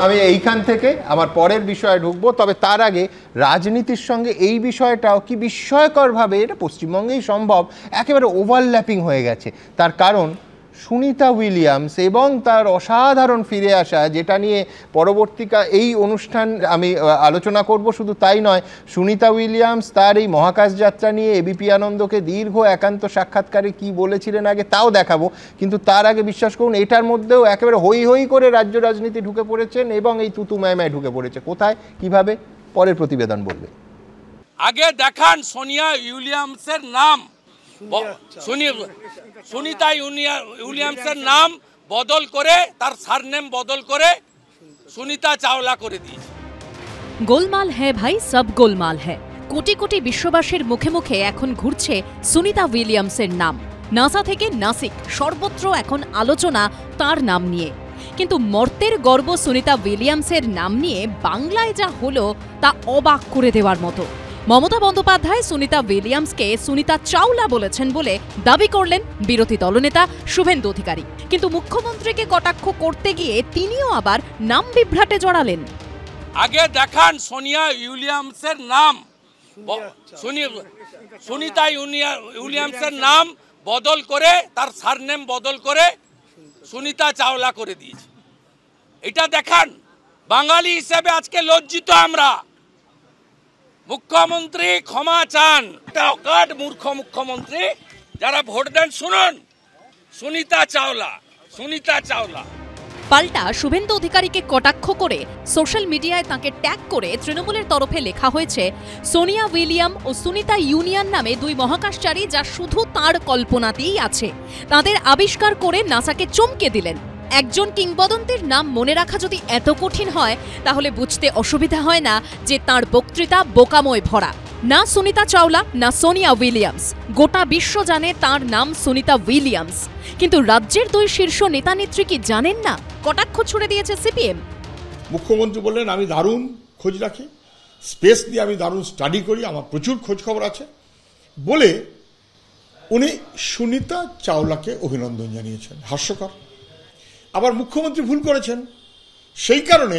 আমি এইখান থেকে আমার পরের বিষয়ে ঢুকবো, তবে তার আগে রাজনীতির সঙ্গে এই বিষয়টাও কি বিস্ময়করভাবে, এটা পশ্চিমবঙ্গেই সম্ভব, একেবারে ওভারল্যাপিং হয়ে গেছে। তার কারণ সুনিতা উইলিয়ামস এবং তার অসাধারণ ফিরে আসা, যেটা নিয়ে এই অনুষ্ঠান আমি আলোচনা করব। শুধু তাই নয়, সুনিতা উইলিয়ামস তার এই মহাকাশ যাত্রা নিয়ে এবিপি আনন্দকে দীর্ঘ একান্ত সাক্ষাৎকারে কি বলেছিলেন আগে তাও দেখাবো, কিন্তু তার আগে বিশ্বাস করুন এটার মধ্যেও একেবারে হই হই করে রাজ্য রাজনীতি ঢুকে পড়েছেন এবং এই তুতু মায় ঢুকে পড়েছে। কোথায়, কিভাবে, পরের প্রতিবেদন বলবে। আগে দেখান সোনিয়া উইলিয়ামসের নাম, সুনিতা উইলিয়ামসের নাম বদল করে, তার সারনেম বদল করে সুনিতা চাওলা করে দিয়েছে। গোলমাল হ্যায় ভাই, সব গোলমাল হ্যায়। কোটি কোটি বিশ্ববাসীর মুখে মুখে এখন ঘুরছে সুনিতা উইলিয়ামসের নাম। নাসা থেকে নাসিক সর্বত্র এখন আলোচনা তার নাম নিয়ে। কিন্তু মর্তের গর্ব সুনিতা উইলিয়ামসের নাম নিয়ে বাংলায় যা হলো তা অবাক করে দেওয়ার মতো। মমতা বন্দ্যোপাধ্যায় সুনিতা উইলিয়ামসকে সুনিতা চাওলা বলেছেন বলে দাবি করলেন বিরোধী দলনেতা শুভেন্দু অধিকারী। কিন্তু মুখ্যমন্ত্রীকে কটাক্ষ করতে গিয়ে তিনিও আবার নাম বিভ্রাটে জড়ালেন। আগে দেখান সোনিয়া উইলিয়ামসের নাম, সুনিতা উইলিয়ামসের নাম বদল করে, তার সারনেম বদল করে সুনিতা চাওলা করে দিয়েছে। এটা দেখান। বাঙালি হিসেবে আজকে লজ্জিত আমরা। মুখ্যমন্ত্রী ক্ষমা চান। এটা অকাট মূর্খ মুখ্যমন্ত্রী। যারা ভোট দেন শুনুন, সুনিতা চাওলা, সুনিতা চাওলা। পাল্টা শুভেন্দু অধিকারীকে কটাক্ষ করে সোশ্যাল মিডিয়ায় তাঁকে ট্যাগ করে তৃণমূলের তরফে লেখা হয়েছে সোনিয়া উইলিয়াম ও সুনিতা ইউনিয়ন নামে দুই মহাকাশচারী, যা শুধু তাঁর কল্পনাতেই আছে। তাদের আবিষ্কার করে নাসাকে চমকে দিলেন। একজন কিংবদন্তির নাম মনে রাখা যদি এত কঠিন হয়, তাহলে বুঝতে অসুবিধা হয় না যে তাঁর বক্তৃতা বোকাময় ভরা। না সুনিতা চাওলা, না সোনিয়া উইলিয়ামস। গোটা বিশ্ব জানে তাঁর নাম সুনিতা উইলিয়ামস, কিন্তু রাজ্যের দুই শীর্ষ নেতা নেত্রী কি জানেন না? কটাক্ষ ছুড়ে দিয়েছে সিপিএম। মুখ্যমন্ত্রী বললেন আমি দারুণ খোঁজ রাখি, স্পেস নিয়ে আমি দারুণ স্টাডি করি, আমার প্রচুর খোঁজ খবর আছে বলে উনি সুনিতা চাওলাকে অভিনন্দন জানিয়েছেন। হাস্যকর। আবার মুখ্যমন্ত্রী ভুল করেছেন, সেই কারণে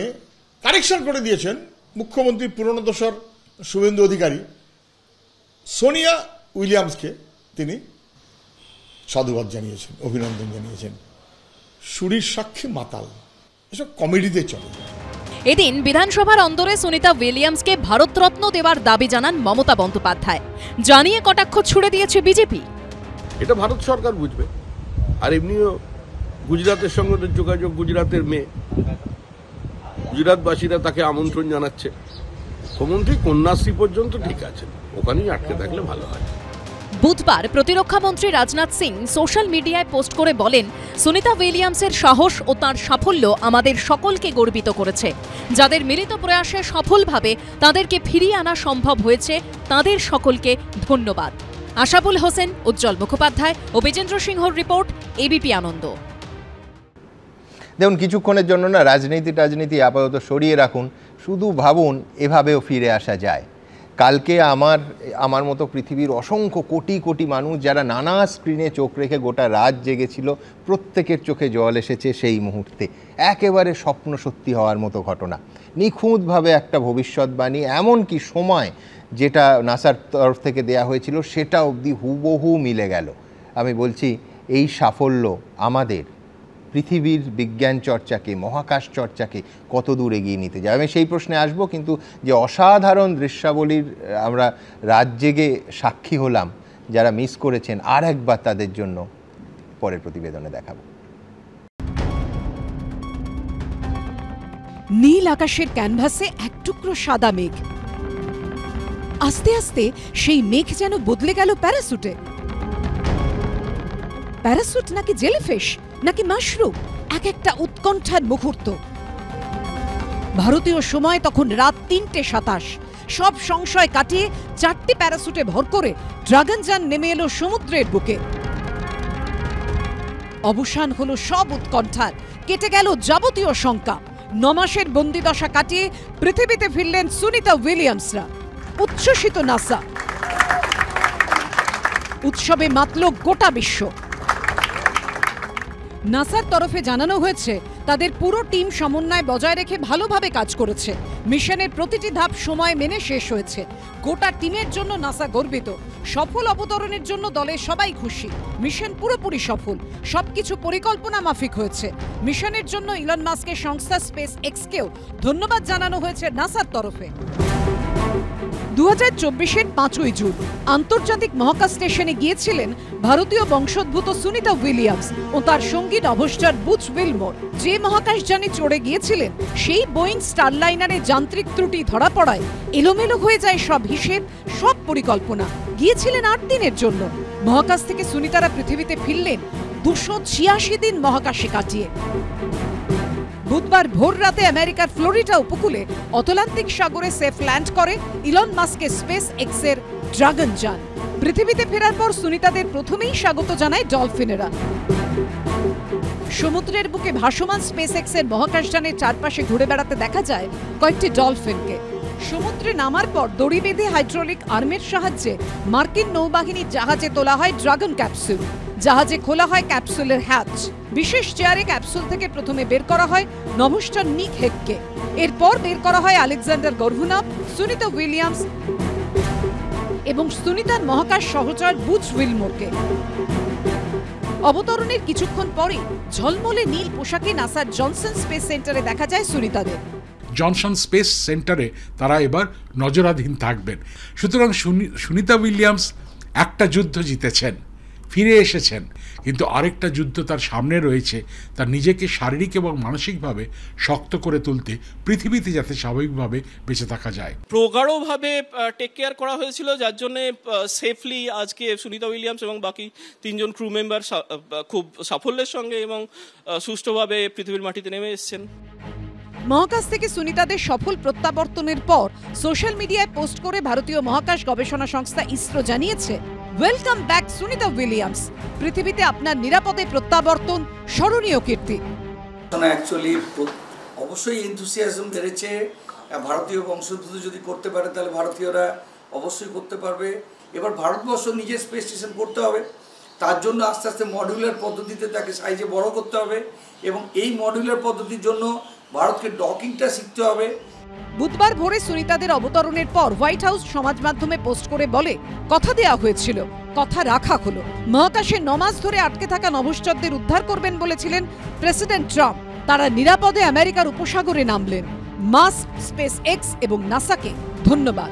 কারেকশন করে দিয়েছেন মুখ্যমন্ত্রী পুরনো দোসর শুভেন্দু অধিকারী। সোনিয়া উইলিয়ামসকে তিনি সাধুবাদ জানিয়েছেন, অভিনন্দন জানিয়েছেন। সুরির সাক্ষী মাতাল, এসব কমেডিতে চলে। এদিন বিধানসভার অন্দরে সুনিতা উইলিয়ামসকে ভারতরত্ন দেওয়ার দাবি জানান মমতা বন্দ্যোপাধ্যায়। জানিয়ে কটাক্ষ ছুড়ে দিয়েছে বিজেপি। এটা ভারত সরকার বুঝবে। আর এমনিও গুজরাটের সঙ্গে যোগাযোগ, গুজরাটের মেয়ে, গুজরাটবাসীরা তাকে আমন্ত্রণ জানাচ্ছে। মুখ্যমন্ত্রী কন্যাশ্রী পর্যন্ত ঠিক আছে, ওখানেই আটকে থাকলে ভালো হয়। বুধবার প্রতিরক্ষা মন্ত্রী রাজনাথ সিং সোশ্যাল মিডিয়ায় পোস্ট করে বলেন, সুনিতা উইলিয়ামসের সাহস ও তাঁর সাফল্য আমাদের সকলকে গর্বিত করেছে। যাদের মিলিত প্রয়াসে সফলভাবে তাদেরকে ফিরিয়ে আনা সম্ভব হয়েছে, তাদের সকলকে ধন্যবাদ। আশাবুল হোসেন, উজ্জ্বল মুখোপাধ্যায় ও বিজেন্দ্র সিংহর রিপোর্ট, এবিপি আনন্দ। দেখুন, কিছুক্ষণের জন্য না রাজনীতি আপাতত সরিয়ে রাখুন, শুধু ভাবুন এভাবেও ফিরে আসা যায়। কালকে আমার মতো পৃথিবীর অসংখ্য কোটি কোটি মানুষ যারা নানা স্ক্রিনে চোখ রেখে গোটা রাত জেগেছিল, প্রত্যেকের চোখে জল এসেছে সেই মুহূর্তে। একেবারে স্বপ্ন সত্যি হওয়ার মতো ঘটনা। নিখুঁতভাবে একটা ভবিষ্যৎবাণী, এমনকি সময় যেটা নাসার তরফ থেকে দেয়া হয়েছিল সেটা অবধি হুবহু মিলে গেল। আমি বলছি, এই সাফল্য আমাদের পৃথিবীর বিজ্ঞান চর্চাকে, মহাকাশ চর্চাকে কত দূর এগিয়ে নিতে যায়। আমি সেই প্রশ্নে আসব, কিন্তু যে অসাধারণ দৃশ্যাবলীর আমরা রাত জেগে সাক্ষী হলাম, যারা মিস করেছেন আর একবার তাদের জন্য পরের প্রতিবেদনে দেখাবো। নীল আকাশের ক্যানভাসে এক টুকরো সাদা মেঘ। আস্তে আস্তে সেই মেঘ যেন বদলে গেল প্যারাসুটে। প্যারাসুট নাকি জেলিফিশ নাকি মাশরুম, এক একটা উৎকণ্ঠার মুহূর্ত। ভারতীয় সময় তখন রাত ৩:২৭। সব সংশয় কাটিয়ে ৪টি প্যারাসুটে ভর করে ড্রাগনযান নেমে এলো সমুদ্রের বুকে। অবসান হলো সব উৎকণ্ঠার, কেটে গেল যাবতীয় শঙ্কা। ৯ মাসের বন্দিদশা কাটিয়ে পৃথিবীতে ফিরলেন সুনিতা উইলিয়ামসরা। উচ্ছ্বসিত নাসা, উৎসবে মাতল গোটা বিশ্ব। নাসার তরফে জানানো হয়েছে, তাদের পুরো টিম সমন্বয় বজায় রেখে ভালোভাবে কাজ করেছে। মিশনের প্রতিটি ধাপ সময় মেনে শেষ হয়েছে। গোটা টিমের জন্য নাসা গর্বিত। সফল অবতরণের জন্য দলের সবাই খুশি। মিশন পুরোপুরি সফল, সবকিছু পরিকল্পনা মাফিক হয়েছে। মিশনের জন্য ইলন মাস্কের সংস্থা স্পেস এক্সকেও ধন্যবাদ জানানো হয়েছে নাসার তরফে। 2024-এর 5ই জুন আন্তর্জাতিক মহাকাশ স্টেশনে গিয়েছিলেন ভারতীয় বংশোদ্ভূত সুনিতা উইলিয়ামস ও তার সঙ্গী নভোস্টার বুচ উইলমোর। যে মহাকাশযানে চড়ে গিয়েছিলেন সেই বোয়িং স্টারলাইনারে যান্ত্রিক ত্রুটি ধরা পড়ায় এলোমেলো হয়ে যায় সব হিসেব, সব পরিকল্পনা। গিয়েছিলেন 8 দিনের জন্য। মহাকাশ থেকে সুনিতারা পৃথিবীতে ফিরলেন 286 দিন মহাকাশে কাটিয়ে। বুধবার ভোর রাতে আমেরিকার ফ্লোরিডা উপকূলে অতলান্তিক সাগরে সেফ ল্যান্ড করে ইলন মাস্কের স্পেস এক্সের ড্রাগনযান। পৃথিবীতে ফেরার পর সুনিতাদের প্রথমেই স্বাগত জানায় ডলফিনেরা। সমুদ্রের বুকে ভাসমান স্পেস এক্সের মহাকাশযানের চারপাশে ঘুরে বেড়াতে দেখা যায় কয়েকটি ডলফিনকে। সমুদ্রে নামার পর দড়ি বেঁধে হাইড্রোলিক আর্মের সাহায্যে মার্কিন নৌবাহিনীর জাহাজে তোলা হয় ড্রাগন ক্যাপসুল। জাহাজে খোলা হয় ক্যাপসুলের হ্যাচ। বিশেষ চেয়ারে ক্যাপসুল থেকে প্রথমে বের করা হয় নভোস্টার নিক হেগকে, এরপর বের করা হয় আলেকজান্ডার গর্ভুনভ, সুনিতা উইলিয়ামস এবং সুনিতার মহাকাশ সহচর বুচ উইলমোরকে। অবতরণের কিছুক্ষণ পরে ঝলমলে নীল পোশাকে নাসার জনসন স্পেস সেন্টারে দেখা যায় সুনিতাদের। জনসন স্পেস সেন্টারে তারা এবার নজরাধীন থাকবেন। সুতরাং সুনিতা উইলিয়ামস একটা যুদ্ধ জিতেছেন, ফিরে এসেছেন, কিন্তু আরেকটা যুদ্ধ তার সামনে রয়েছে, তার নিজেকে শারীরিক এবং মানসিকভাবে শক্ত করে তুলতে, পৃথিবীতে যাতে স্বাভাবিকভাবে বেঁচে থাকা যায়। প্রগাঢ়ভাবে টেক কেয়ার করা হয়েছিল, যার জন্য সেফলি আজকে সুনিতা উইলিয়ামস এবং বাকি 3 জন ক্রু মেম্বার খুব সাফল্যের সঙ্গে এবং সুষ্ঠুভাবে পৃথিবীর মাটিতে নেমে এসেছেন। মহাকাশ থেকে সুনিতাদের সফল প্রত্যাবর্তনের পর সোশ্যাল মিডিয়ায় পোস্ট করে ভারতীয় মহাকাশ গবেষণা সংস্থা ইসরো জানিয়েছে, ওয়েলকাম ব্যাক সুনিতা উইলিয়ামস, পৃথিবীতে আপনার নিরাপদে প্রত্যাবর্তন স্মরণীয় কীর্তি। অ্যাকচুয়ালি অবশ্যই এনথুসিয়াজম বেড়েছে। ভারতীয় বংশোদ্ভূত যদি করতে পারে তাহলে ভারতীয়রা অবশ্যই করতে পারবে। এবার ভারতবর্ষ নিজের স্পেস স্টেশন করতে হবে, তার জন্য আস্তে আস্তে মডিউলার পদ্ধতিতে তাকে সাইজে বড় করতে হবে এবং এই মডিউলার পদ্ধতির জন্য ভারতকে ডকিংটা শিখতে হবে। বুধবার ভোরে সুনিতাদের অবতরণের পর হোয়াইট হাউস সমাজ মাধ্যমে পোস্ট করে বলে, কথা দেয়া হয়েছিল, কথা রাখা হলো। মহাকাশে 9 মাস ধরে আটকে থাকা নভোশ্চরদের উদ্ধার করবেন বলেছিলেন প্রেসিডেন্ট ট্রাম্প। তারা নিরাপদে আমেরিকার উপসাগরে নামলেন। মাস্ক, স্পেস এক্স এবং নাসাকে ধন্যবাদ।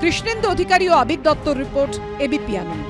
কৃষ্ণেন্দু অধিকারী ও আবির দত্তর রিপোর্ট, এবিপি আনন্দ।